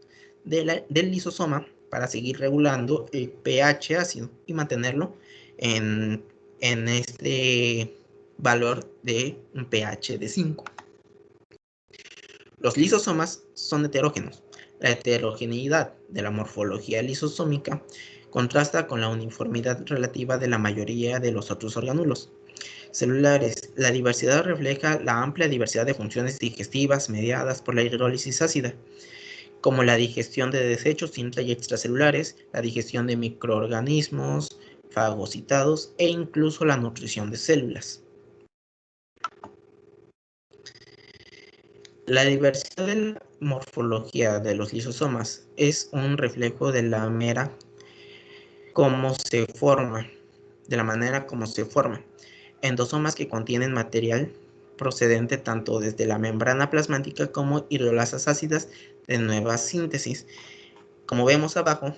del lisosoma para seguir regulando el pH ácido y mantenerlo en este valor de un pH de 5. Los lisosomas son heterógenos. La heterogeneidad de la morfología lisosómica contrasta con la uniformidad relativa de la mayoría de los otros orgánulos celulares. La diversidad refleja la amplia diversidad de funciones digestivas mediadas por la hidrólisis ácida, como la digestión de desechos intra y extracelulares, la digestión de microorganismos fagocitados e incluso la nutrición de células. La diversidad de la morfología de los lisosomas es un reflejo de la manera como se forma. Endosomas que contienen material procedente tanto desde la membrana plasmática como hidrolasas ácidas de nueva síntesis. Como vemos abajo,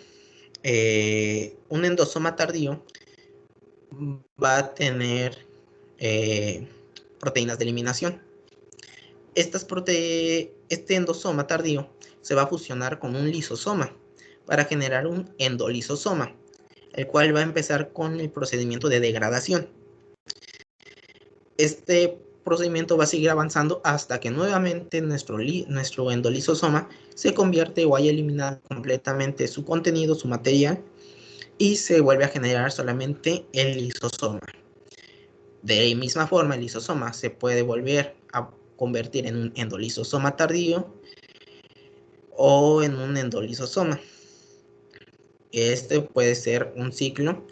un endosoma tardío va a tener proteínas de eliminación. Este endosoma tardío se va a fusionar con un lisosoma para generar un endolisosoma, el cual va a empezar con el procedimiento de degradación. Este procedimiento va a seguir avanzando hasta que nuevamente nuestro endolisosoma se convierte o haya eliminado completamente su contenido, su material, y se vuelve a generar solamente el lisosoma. De la misma forma, el lisosoma se puede volver a convertir en un endolisosoma tardío o en un endolisosoma. Este puede ser un ciclo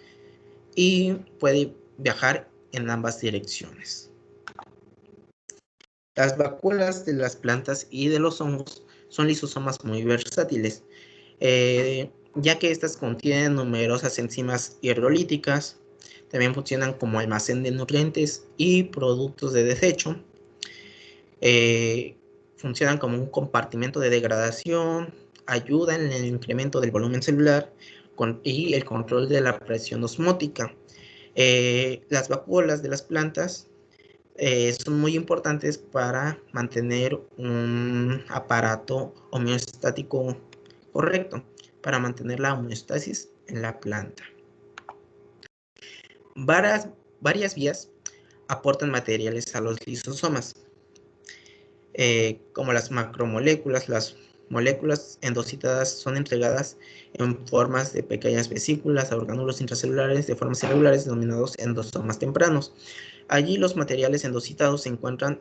y puede viajar en ambas direcciones. Las vacuolas de las plantas y de los hongos son lisosomas muy versátiles, ya que estas contienen numerosas enzimas hidrolíticas, también funcionan como almacén de nutrientes y productos de desecho, funcionan como un compartimento de degradación, ayudan en el incremento del volumen celular y el control de la presión osmótica. Las vacuolas de las plantas son muy importantes para mantener un aparato homeostático correcto, para mantener la homeostasis en la planta. Varias vías aportan materiales a los lisosomas, como las macromoléculas. Las moléculas endocitadas son entregadas en formas de pequeñas vesículas a orgánulos intracelulares de formas irregulares denominados endosomas tempranos. Allí los materiales endocitados se encuentran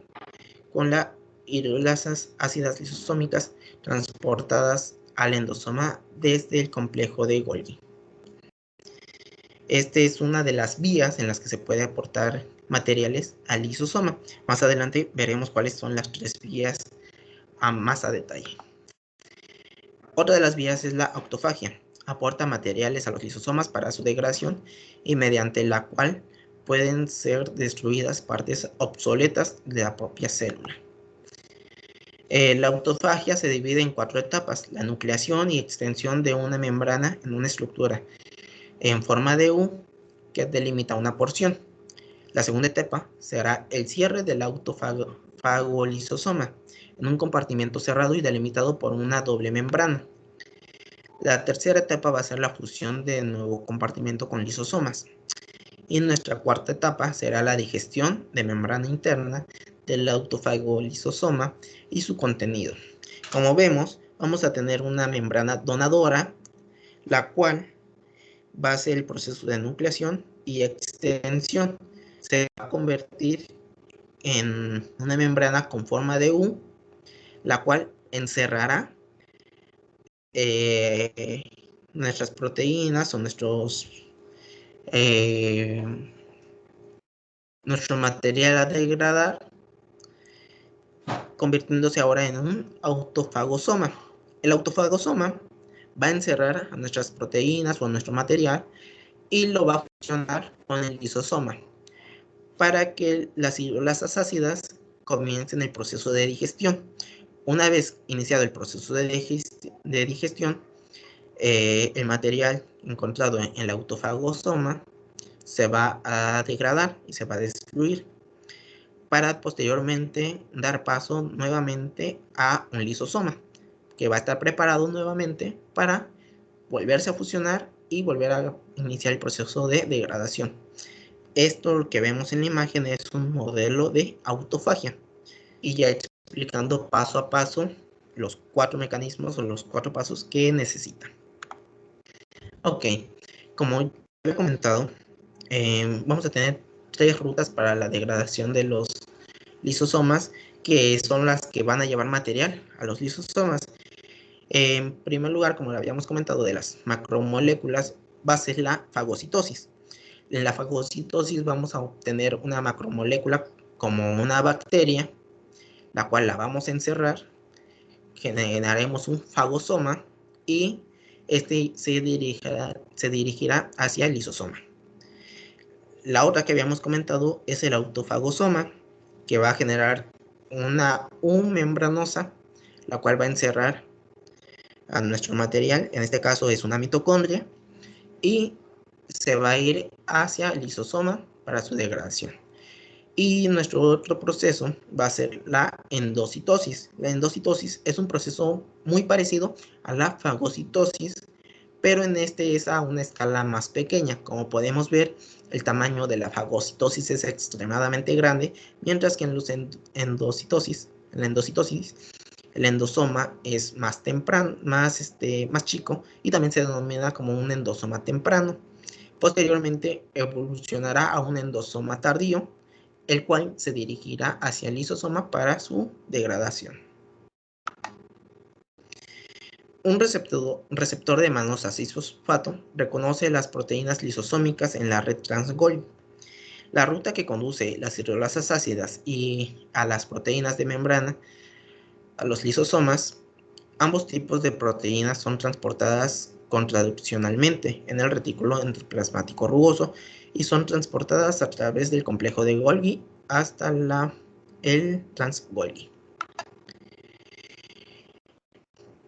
con las hidrolasas ácidas lisosómicas transportadas al endosoma desde el complejo de Golgi. Esta es una de las vías en las que se puede aportar materiales al lisosoma. Más adelante veremos cuáles son las 3 vías más a detalle. Otra de las vías es la autofagia. Aporta materiales a los lisosomas para su degradación y mediante la cual pueden ser destruidas partes obsoletas de la propia célula. La autofagia se divide en 4 etapas: la nucleación y extensión de una membrana en una estructura en forma de U que delimita una porción. La segunda etapa será el cierre del autofagolisosoma en un compartimento cerrado y delimitado por una doble membrana. La tercera etapa va a ser la fusión de nuevo compartimento con lisosomas. Y nuestra cuarta etapa será la digestión de membrana interna del autofagolisosoma y su contenido. Como vemos, vamos a tener una membrana donadora, la cual va a hacer el proceso de nucleación y extensión. Se va a convertir en una membrana con forma de U, la cual encerrará nuestras proteínas o nuestro material a degradar, convirtiéndose ahora en un autofagosoma. El autofagosoma va a encerrar a nuestras proteínas o a nuestro material y lo va a fusionar con el lisosoma para que las hidrolasas ácidas comiencen el proceso de digestión. Una vez iniciado el proceso de digestión, el material encontrado en el autofagosoma se va a degradar y se va a destruir para posteriormente dar paso nuevamente a un lisosoma que va a estar preparado nuevamente para volverse a fusionar y volver a iniciar el proceso de degradación. Esto que vemos en la imagen es un modelo de autofagia y ya explicando paso a paso los 4 mecanismos o los 4 pasos que necesita. Ok, como había comentado, vamos a tener 3 rutas para la degradación de los lisosomas, que son las que van a llevar material a los lisosomas. En primer lugar, como lo habíamos comentado, de las macromoléculas va a ser la fagocitosis. En la fagocitosis vamos a obtener una macromolécula como una bacteria, la cual la vamos a encerrar, generaremos un fagosoma y este se dirigirá hacia el lisosoma. La otra que habíamos comentado es el autofagosoma, que va a generar una membranosa, la cual va a encerrar a nuestro material, en este caso es una mitocondria, y se va a ir hacia el lisosoma para su degradación. Y nuestro otro proceso va a ser la endocitosis. La endocitosis es un proceso muy parecido a la fagocitosis, pero en este es a una escala más pequeña. Como podemos ver, el tamaño de la fagocitosis es extremadamente grande, mientras que en la endocitosis, el endosoma es más temprano, más chico, y también se denomina como un endosoma temprano. Posteriormente evolucionará a un endosoma tardío, el cual se dirigirá hacia el lisosoma para su degradación. Un receptor de manosa 6-fosfato reconoce las proteínas lisosómicas en la red trans-Golgi. La ruta que conduce las hidrolasas ácidas y a las proteínas de membrana a los lisosomas, ambos tipos de proteínas son transportadas contradiccionalmente en el retículo endoplasmático rugoso y son transportadas a través del complejo de Golgi hasta el trans-Golgi.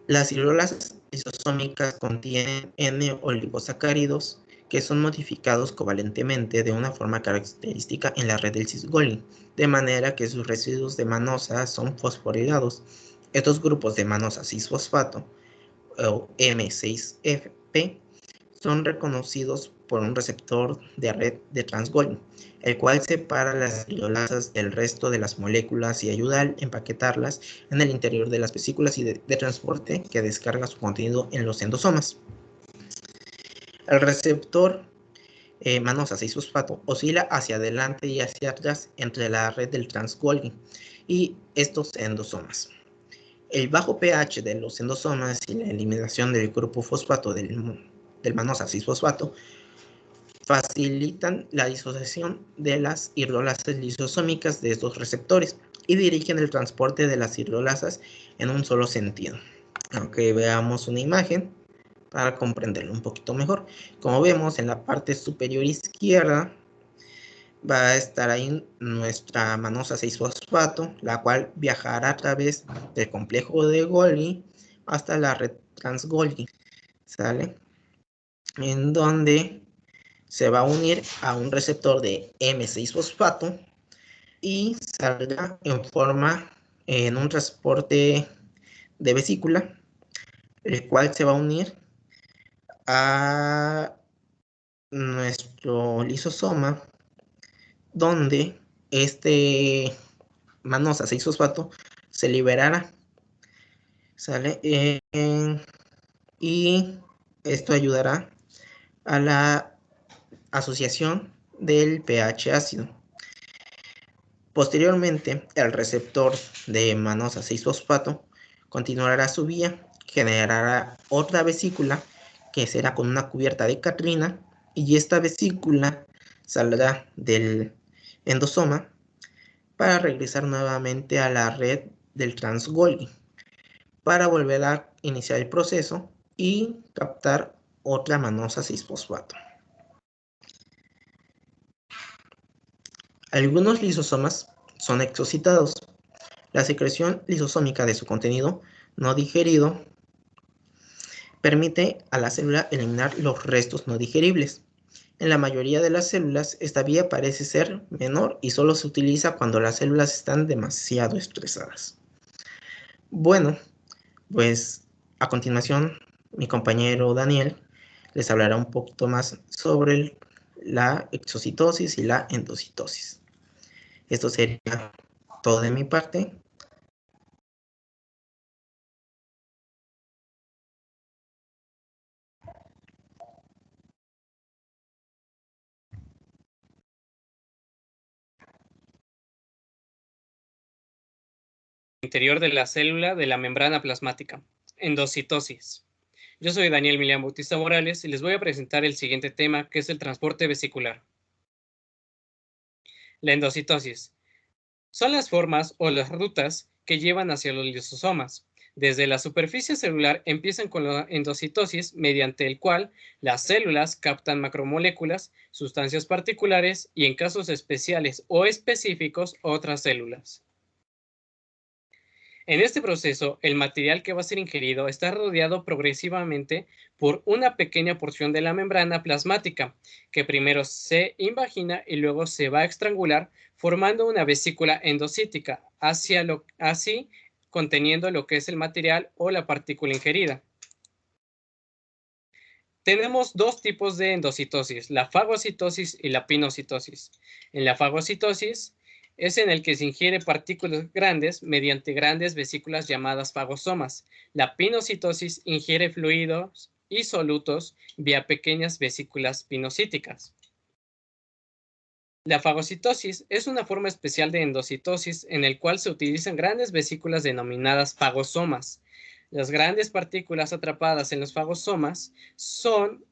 Las hidrolasas lisosómicas contienen N-oligosacáridos que son modificados covalentemente de una forma característica en la red del cis-Golgi, de manera que sus residuos de manosa son fosforilados. Estos grupos de manosa cis-fosfato, o M6F, son reconocidos por un receptor de red de trans-Golgi, el cual separa las hidrolasas del resto de las moléculas y ayuda a empaquetarlas en el interior de las vesículas y de transporte que descarga su contenido en los endosomas. El receptor manosa 6-fosfato oscila hacia adelante y hacia atrás entre la red del trans-Golgi y estos endosomas. El bajo pH de los endosomas y la eliminación del grupo fosfato del manosa 6-fosfato facilitan la disociación de las hidrolasas lisosómicas de estos receptores y dirigen el transporte de las hidrolasas en un solo sentido. Aunque veamos una imagen para comprenderlo un poquito mejor. Como vemos, en la parte superior izquierda va a estar ahí nuestra manosa 6-fosfato, la cual viajará a través del complejo de Golgi hasta la red trans-Golgi, ¿sale? En donde se va a unir a un receptor de M6-fosfato y saldrá en un transporte de vesícula, el cual se va a unir a nuestro lisosoma, donde este manosa 6-fosfato se liberará, ¿sale? Y esto ayudará a la asociación del pH ácido. Posteriormente, el receptor de manosa 6-fosfato continuará su vía, generará otra vesícula que será con una cubierta de catrina y esta vesícula saldrá del endosoma para regresar nuevamente a la red del trans-Golgi para volver a iniciar el proceso y captar otra manosa cis-fosfato. Algunos lisosomas son exocitados. La secreción lisosómica de su contenido no digerido permite a la célula eliminar los restos no digeribles. En la mayoría de las células, esta vía parece ser menor y solo se utiliza cuando las células están demasiado estresadas. Bueno, pues a continuación mi compañero Daniel les hablará un poquito más sobre la exocitosis y la endocitosis. Esto sería todo de mi parte. Interior de la célula de la membrana plasmática. Endocitosis. Yo soy Daniel Milian Bautista Morales y les voy a presentar el siguiente tema, que es el transporte vesicular. La endocitosis. Son las formas o las rutas que llevan hacia los lisosomas. Desde la superficie celular empiezan con la endocitosis, mediante el cual las células captan macromoléculas, sustancias particulares y, en casos especiales o específicos, otras células. En este proceso, el material que va a ser ingerido está rodeado progresivamente por una pequeña porción de la membrana plasmática, que primero se invagina y luego se va a estrangular, formando una vesícula endocítica, así conteniendo lo que es el material o la partícula ingerida. Tenemos dos tipos de endocitosis, la fagocitosis y la pinocitosis. En la fagocitosis es en el que se ingiere partículas grandes mediante grandes vesículas llamadas fagosomas. La pinocitosis ingiere fluidos y solutos vía pequeñas vesículas pinocíticas. La fagocitosis es una forma especial de endocitosis en el cual se utilizan grandes vesículas denominadas fagosomas. Las grandes partículas atrapadas en los fagosomas son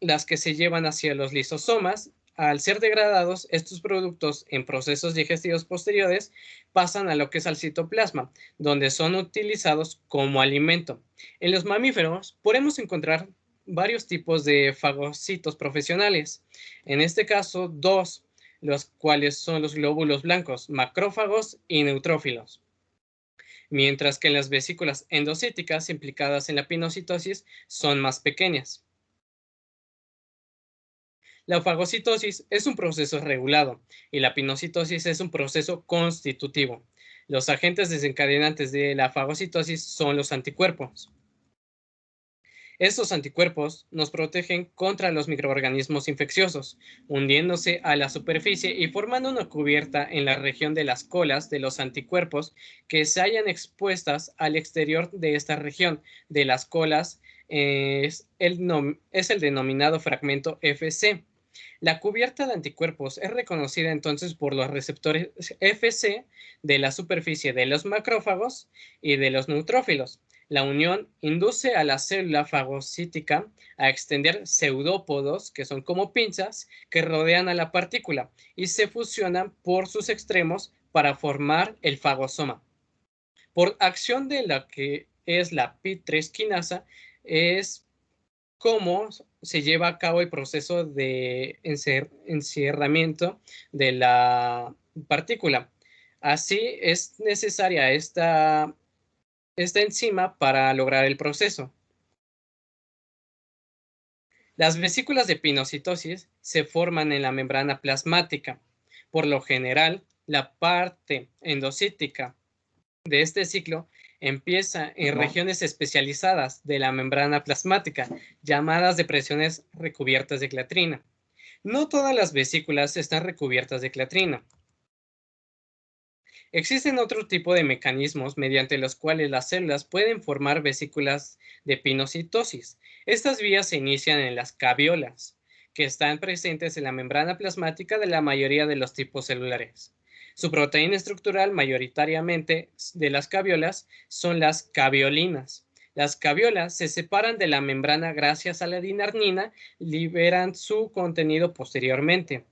las que se llevan hacia los lisosomas. Al ser degradados, estos productos en procesos digestivos posteriores pasan a lo que es al citoplasma, donde son utilizados como alimento. En los mamíferos podemos encontrar varios tipos de fagocitos profesionales. En este caso, dos, los cuales son los glóbulos blancos, macrófagos y neutrófilos. Mientras que en las vesículas endocíticas implicadas en la pinocitosis son más pequeñas. La fagocitosis es un proceso regulado y la pinocitosis es un proceso constitutivo. Los agentes desencadenantes de la fagocitosis son los anticuerpos. Estos anticuerpos nos protegen contra los microorganismos infecciosos, hundiéndose a la superficie y formando una cubierta en la región de las colas de los anticuerpos que se hayan expuestas al exterior de esta región de las colas. Es el denominado fragmento Fc. La cubierta de anticuerpos es reconocida entonces por los receptores Fc de la superficie de los macrófagos y de los neutrófilos. La unión induce a la célula fagocítica a extender pseudópodos, que son como pinzas, que rodean a la partícula y se fusionan por sus extremos para formar el fagosoma. Por acción de la que es la PI3 quinasa, es cómo se lleva a cabo el proceso de encierramiento de la partícula. Así es necesaria esta enzima para lograr el proceso. Las vesículas de pinocitosis se forman en la membrana plasmática. Por lo general, la parte endocítica de este ciclo empieza en regiones especializadas de la membrana plasmática, llamadas depresiones recubiertas de clatrina. No todas las vesículas están recubiertas de clatrina. Existen otro tipo de mecanismos mediante los cuales las células pueden formar vesículas de pinocitosis. Estas vías se inician en las caviolas, que están presentes en la membrana plasmática de la mayoría de los tipos celulares. Su proteína estructural mayoritariamente de las caviolas son las caviolinas. Las caviolas se separan de la membrana gracias a la dinarnina, liberan su contenido posteriormente.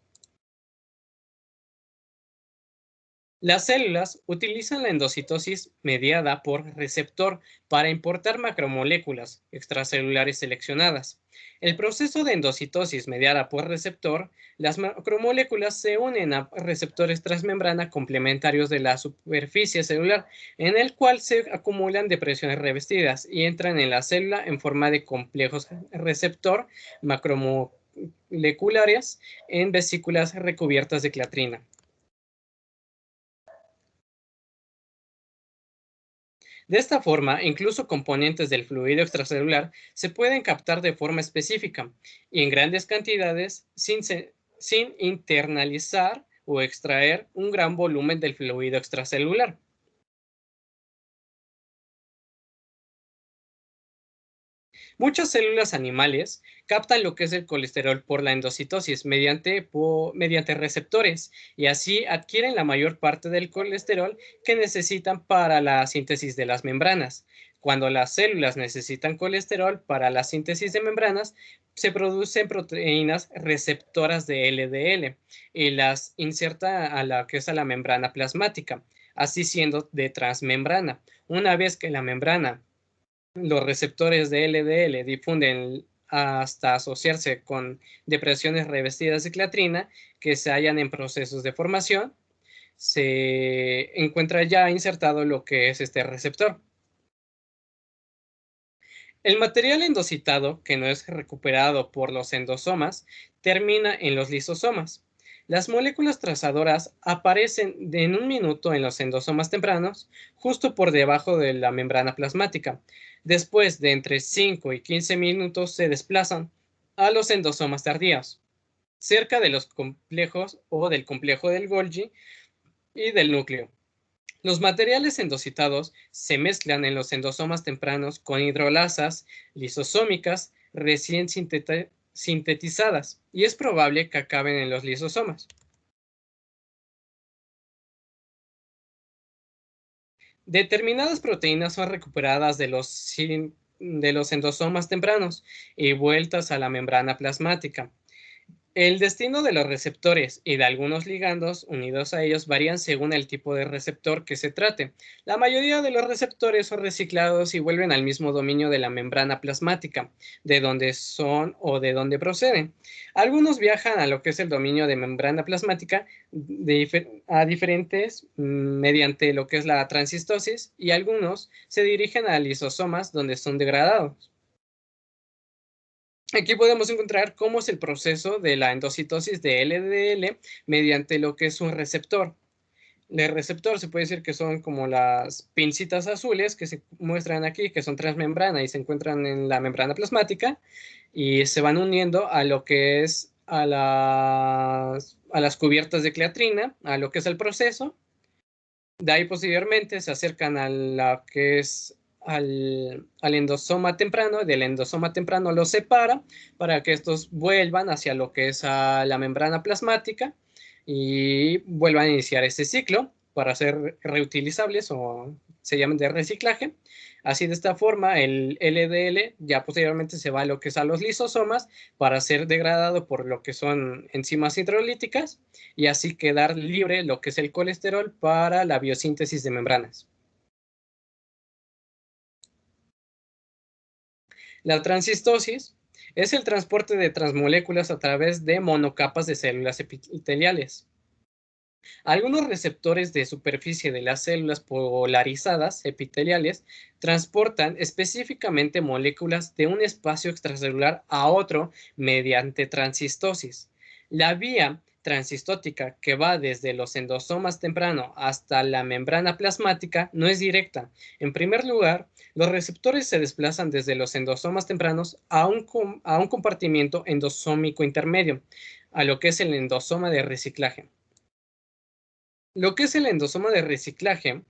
Las células utilizan la endocitosis mediada por receptor para importar macromoléculas extracelulares seleccionadas. El proceso de endocitosis mediada por receptor, las macromoléculas se unen a receptores transmembrana complementarios de la superficie celular, en el cual se acumulan depresiones revestidas y entran en la célula en forma de complejos receptor macromoleculares en vesículas recubiertas de clatrina. De esta forma, incluso componentes del fluido extracelular se pueden captar de forma específica y en grandes cantidades sin internalizar o extraer un gran volumen del fluido extracelular. Muchas células animales captan lo que es el colesterol por la endocitosis mediante receptores y así adquieren la mayor parte del colesterol que necesitan para la síntesis de las membranas. Cuando las células necesitan colesterol para la síntesis de membranas, se producen proteínas receptoras de LDL y las inserta a la que es a la membrana plasmática, así siendo de transmembrana. Una vez que la membrana los receptores de LDL difunden hasta asociarse con depresiones revestidas de clatrina que se hallan en procesos de formación, se encuentra ya insertado lo que es este receptor. El material endocitado, que no es recuperado por los endosomas, termina en los lisosomas. Las moléculas trazadoras aparecen en un minuto en los endosomas tempranos, justo por debajo de la membrana plasmática. Después de entre 5 y 15 minutos se desplazan a los endosomas tardíos, cerca de los complejos o del complejo del Golgi y del núcleo. Los materiales endocitados se mezclan en los endosomas tempranos con hidrolasas lisosómicas recién sintetizadas y es probable que acaben en los lisosomas. Determinadas proteínas son recuperadas de los endosomas tempranos y vueltas a la membrana plasmática. El destino de los receptores y de algunos ligandos unidos a ellos varían según el tipo de receptor que se trate. La mayoría de los receptores son reciclados y vuelven al mismo dominio de la membrana plasmática, de donde son o de donde proceden. Algunos viajan a lo que es el dominio de membrana plasmática a diferentes mediante lo que es la transistosis y algunos se dirigen a lisosomas donde son degradados. Aquí podemos encontrar cómo es el proceso de la endocitosis de LDL mediante lo que es un receptor. El receptor se puede decir que son como las pincitas azules que se muestran aquí, que son transmembrana y se encuentran en la membrana plasmática y se van uniendo a lo que es a las cubiertas de clatrina, a lo que es el proceso. De ahí posteriormente se acercan a la que es al endosoma temprano, del endosoma temprano lo separa para que estos vuelvan hacia lo que es a la membrana plasmática y vuelvan a iniciar este ciclo para ser reutilizables o se llaman de reciclaje. Así de esta forma el LDL ya posteriormente se va a lo que es a los lisosomas para ser degradado por lo que son enzimas hidrolíticas y así quedar libre lo que es el colesterol para la biosíntesis de membranas. La transistosis es el transporte de transmoléculas a través de monocapas de células epiteliales. Algunos receptores de superficie de las células polarizadas epiteliales transportan específicamente moléculas de un espacio extracelular a otro mediante transistosis. La vía transistótica que va desde los endosomas temprano hasta la membrana plasmática no es directa. En primer lugar, los receptores se desplazan desde los endosomas tempranos a un compartimiento endosómico intermedio, a lo que es el endosoma de reciclaje. Lo que es el endosoma de reciclaje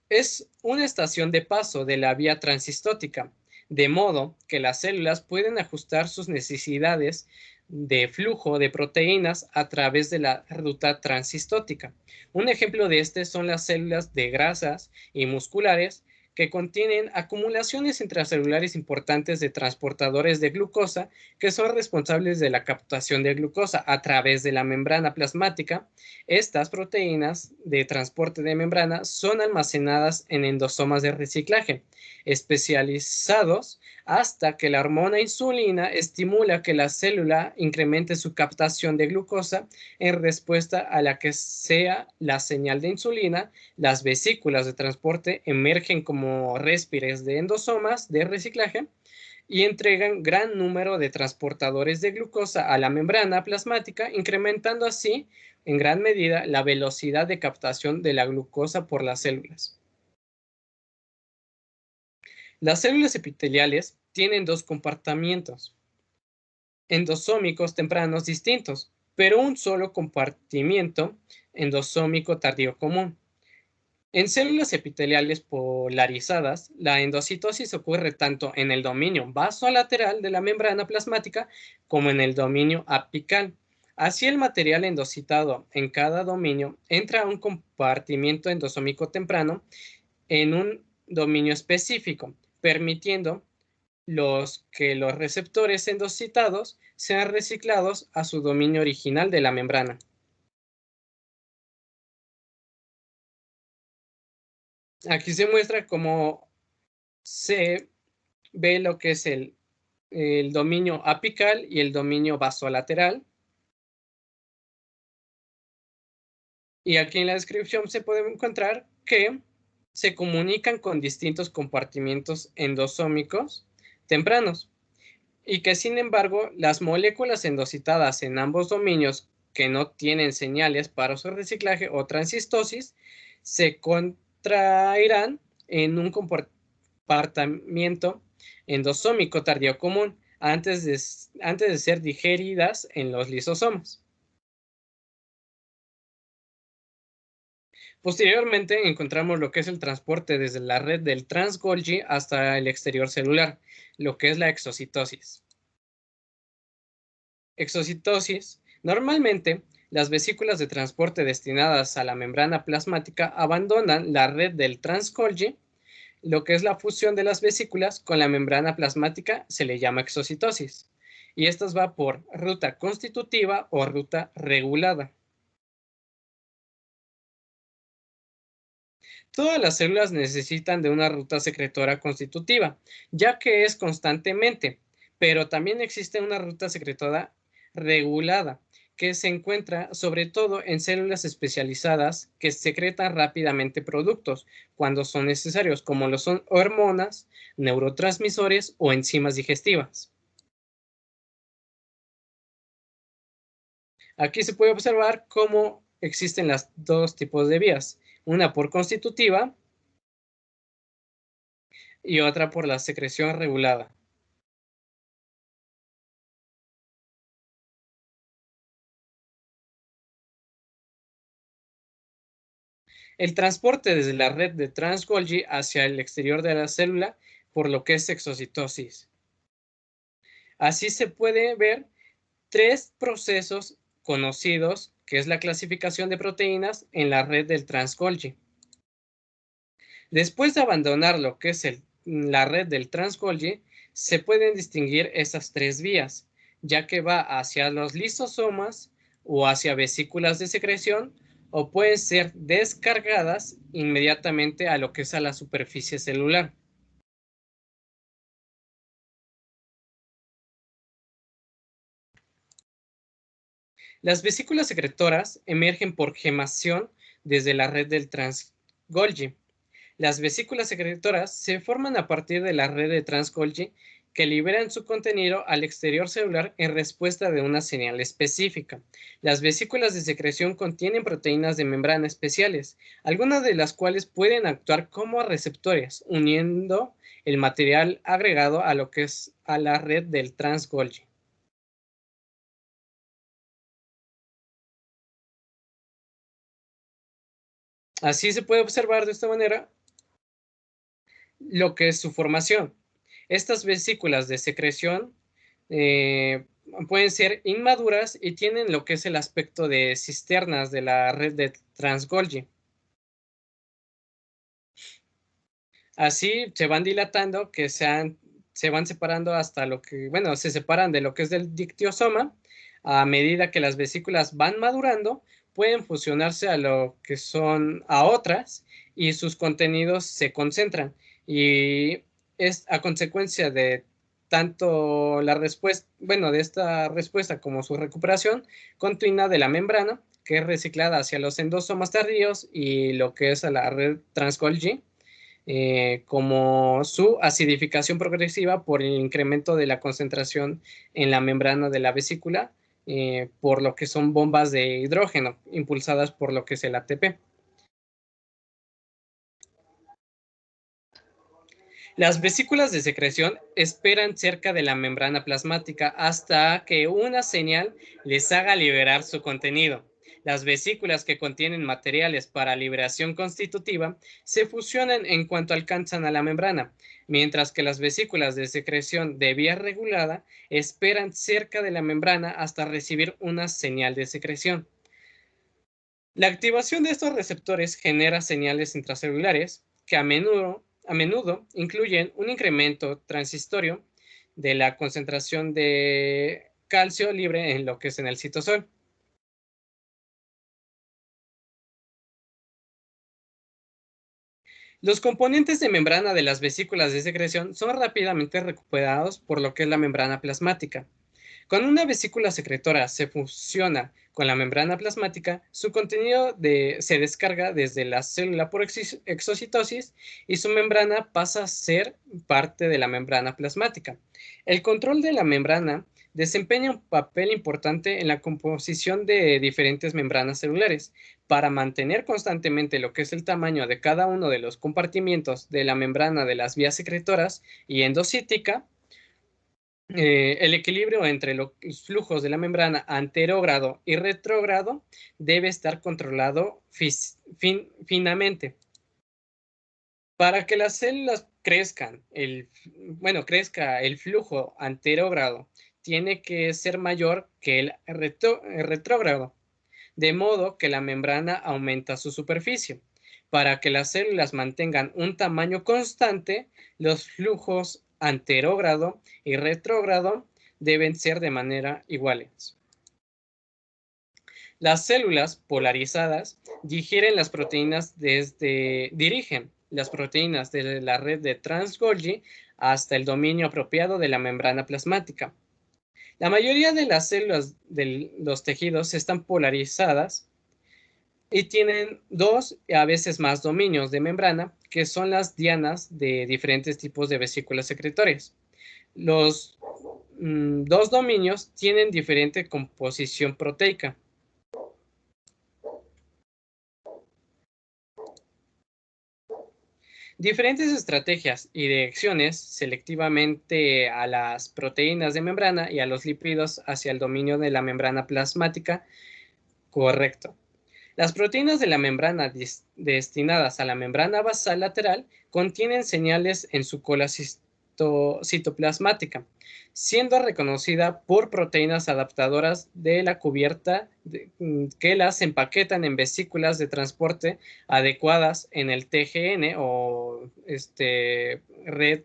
es una estación de paso de la vía transistótica, de modo que las células pueden ajustar sus necesidades de flujo de proteínas a través de la ruta transistótica. Un ejemplo de este son las células de grasas y musculares que contienen acumulaciones intracelulares importantes de transportadores de glucosa que son responsables de la captación de glucosa a través de la membrana plasmática. Estas proteínas de transporte de membrana son almacenadas en endosomas de reciclaje, especializados hasta que la hormona insulina estimula que la célula incremente su captación de glucosa en respuesta a la que sea la señal de insulina. Las vesículas de transporte emergen como réspires de endosomas de reciclaje y entregan gran número de transportadores de glucosa a la membrana plasmática, incrementando así en gran medida la velocidad de captación de la glucosa por las células. Las células epiteliales tienen dos compartimientos endosómicos tempranos distintos, pero un solo compartimiento endosómico tardío común. En células epiteliales polarizadas, la endocitosis ocurre tanto en el dominio basolateral de la membrana plasmática como en el dominio apical. Así, el material endocitado en cada dominio entra a un compartimiento endosómico temprano en un dominio específico, permitiendo que los receptores endocitados sean reciclados a su dominio original de la membrana. Aquí se muestra cómo se ve lo que es el dominio apical y el dominio basolateral. Y aquí en la descripción se puede encontrar que se comunican con distintos compartimientos endosómicos tempranos y que, sin embargo, las moléculas endocitadas en ambos dominios que no tienen señales para su reciclaje o transistosis se contraerán en un compartimiento endosómico tardío común antes de ser digeridas en los lisosomas. Posteriormente encontramos lo que es el transporte desde la red del trans-Golgi hasta el exterior celular, lo que es la exocitosis. Exocitosis. Normalmente, las vesículas de transporte destinadas a la membrana plasmática abandonan la red del trans-Golgi. Lo que es la fusión de las vesículas con la membrana plasmática se le llama exocitosis. Y esta va por ruta constitutiva o ruta regulada. Todas las células necesitan de una ruta secretora constitutiva, ya que es constantemente, pero también existe una ruta secretora regulada, que se encuentra sobre todo en células especializadas que secretan rápidamente productos cuando son necesarios, como lo son hormonas, neurotransmisores o enzimas digestivas. Aquí se puede observar cómo existen los dos tipos de vías, una por constitutiva y otra por la secreción regulada. El transporte desde la red de trans-Golgi hacia el exterior de la célula, por lo que es exocitosis. Así se puede ver tres procesos conocidos, que es la clasificación de proteínas en la red del trans-Golgi. Después de abandonar lo que es la red del trans-Golgi, se pueden distinguir esas tres vías, ya que va hacia los lisosomas o hacia vesículas de secreción, o pueden ser descargadas inmediatamente a lo que es a la superficie celular. Las vesículas secretoras emergen por gemación desde la red del trans-Golgi. Las vesículas secretoras se forman a partir de la red de trans-Golgi que liberan su contenido al exterior celular en respuesta de una señal específica. Las vesículas de secreción contienen proteínas de membrana especiales, algunas de las cuales pueden actuar como receptores, uniendo el material agregado a lo que es a la red del trans-Golgi. Así se puede observar de esta manera lo que es su formación. Estas vesículas de secreción pueden ser inmaduras y tienen lo que es el aspecto de cisternas de la red de trans-Golgi. Así se van dilatando, se van separando hasta lo que, bueno, se separan de lo que es del dictiosoma. A medida que las vesículas van madurando, pueden fusionarse a lo que son a otras y sus contenidos se concentran. Y es a consecuencia de tanto la respuesta, bueno, de esta respuesta como su recuperación continua de la membrana, que es reciclada hacia los endosomas tardíos y lo que es a la red trans-Golgi, como su acidificación progresiva por el incremento de la concentración en la membrana de la vesícula, por lo que son bombas de hidrógeno impulsadas por lo que es el ATP. Las vesículas de secreción esperan cerca de la membrana plasmática hasta que una señal les haga liberar su contenido. Las vesículas que contienen materiales para liberación constitutiva se fusionan en cuanto alcanzan a la membrana, mientras que las vesículas de secreción de vía regulada esperan cerca de la membrana hasta recibir una señal de secreción. La activación de estos receptores genera señales intracelulares que a menudo incluyen un incremento transitorio de la concentración de calcio libre en lo que es en el citosol. Los componentes de membrana de las vesículas de secreción son rápidamente recuperados por lo que es la membrana plasmática. Cuando una vesícula secretora se fusiona con la membrana plasmática, su contenido se descarga desde la célula por exocitosis y su membrana pasa a ser parte de la membrana plasmática. El control de la membrana desempeña un papel importante en la composición de diferentes membranas celulares. Para mantener constantemente lo que es el tamaño de cada uno de los compartimientos de la membrana de las vías secretoras y endocítica, el equilibrio entre los flujos de la membrana anterógrado y retrógrado debe estar controlado finamente. Para que las células crezca el flujo anterógrado tiene que ser mayor que el retrógrado, de modo que la membrana aumenta su superficie. Para que las células mantengan un tamaño constante, los flujos anterógrado y retrógrado deben ser de manera iguales. Las células polarizadas dirigen las proteínas desde la red de trans-Golgi hasta el dominio apropiado de la membrana plasmática. La mayoría de las células de los tejidos están polarizadas y tienen dos y a veces más dominios de membrana, que son las dianas de diferentes tipos de vesículas secretorias. Los dos dominios tienen diferente composición proteica. Diferentes estrategias y direcciones selectivamente a las proteínas de membrana y a los lípidos hacia el dominio de la membrana plasmática correcto. Las proteínas de la membrana destinadas a la membrana basal lateral contienen señales en su cola citoplasmática, siendo reconocida por proteínas adaptadoras de la cubierta que las empaquetan en vesículas de transporte adecuadas en el TGN o red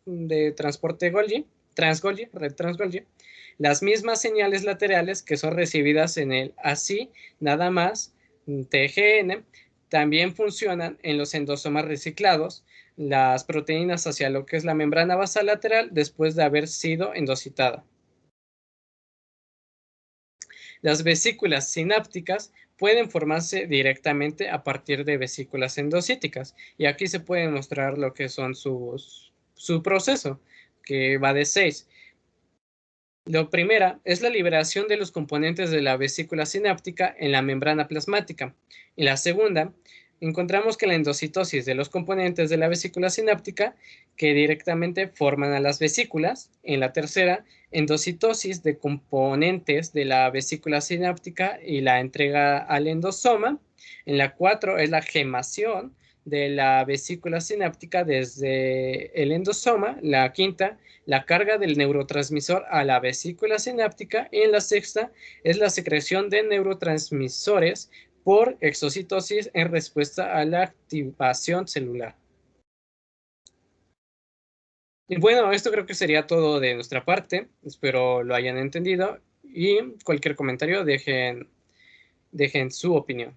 de transporte Golgi, red trans-Golgi. Las mismas señales laterales que son recibidas en el así nada más TGN también funcionan en los endosomas reciclados, las proteínas hacia lo que es la membrana basal lateral después de haber sido endocitada. Las vesículas sinápticas pueden formarse directamente a partir de vesículas endocíticas y aquí se puede mostrar lo que son su proceso, que va de 6. La primera es la liberación de los componentes de la vesícula sináptica en la membrana plasmática. Y la segunda, encontramos que la endocitosis de los componentes de la vesícula sináptica que directamente forman a las vesículas. En la tercera, endocitosis de componentes de la vesícula sináptica y la entrega al endosoma. En la 4 es la gemación de la vesícula sináptica desde el endosoma. La quinta, la carga del neurotransmisor a la vesícula sináptica. Y en la sexta es la secreción de neurotransmisores por exocitosis en respuesta a la activación celular. Y bueno, esto creo que sería todo de nuestra parte. Espero lo hayan entendido y cualquier comentario dejen su opinión.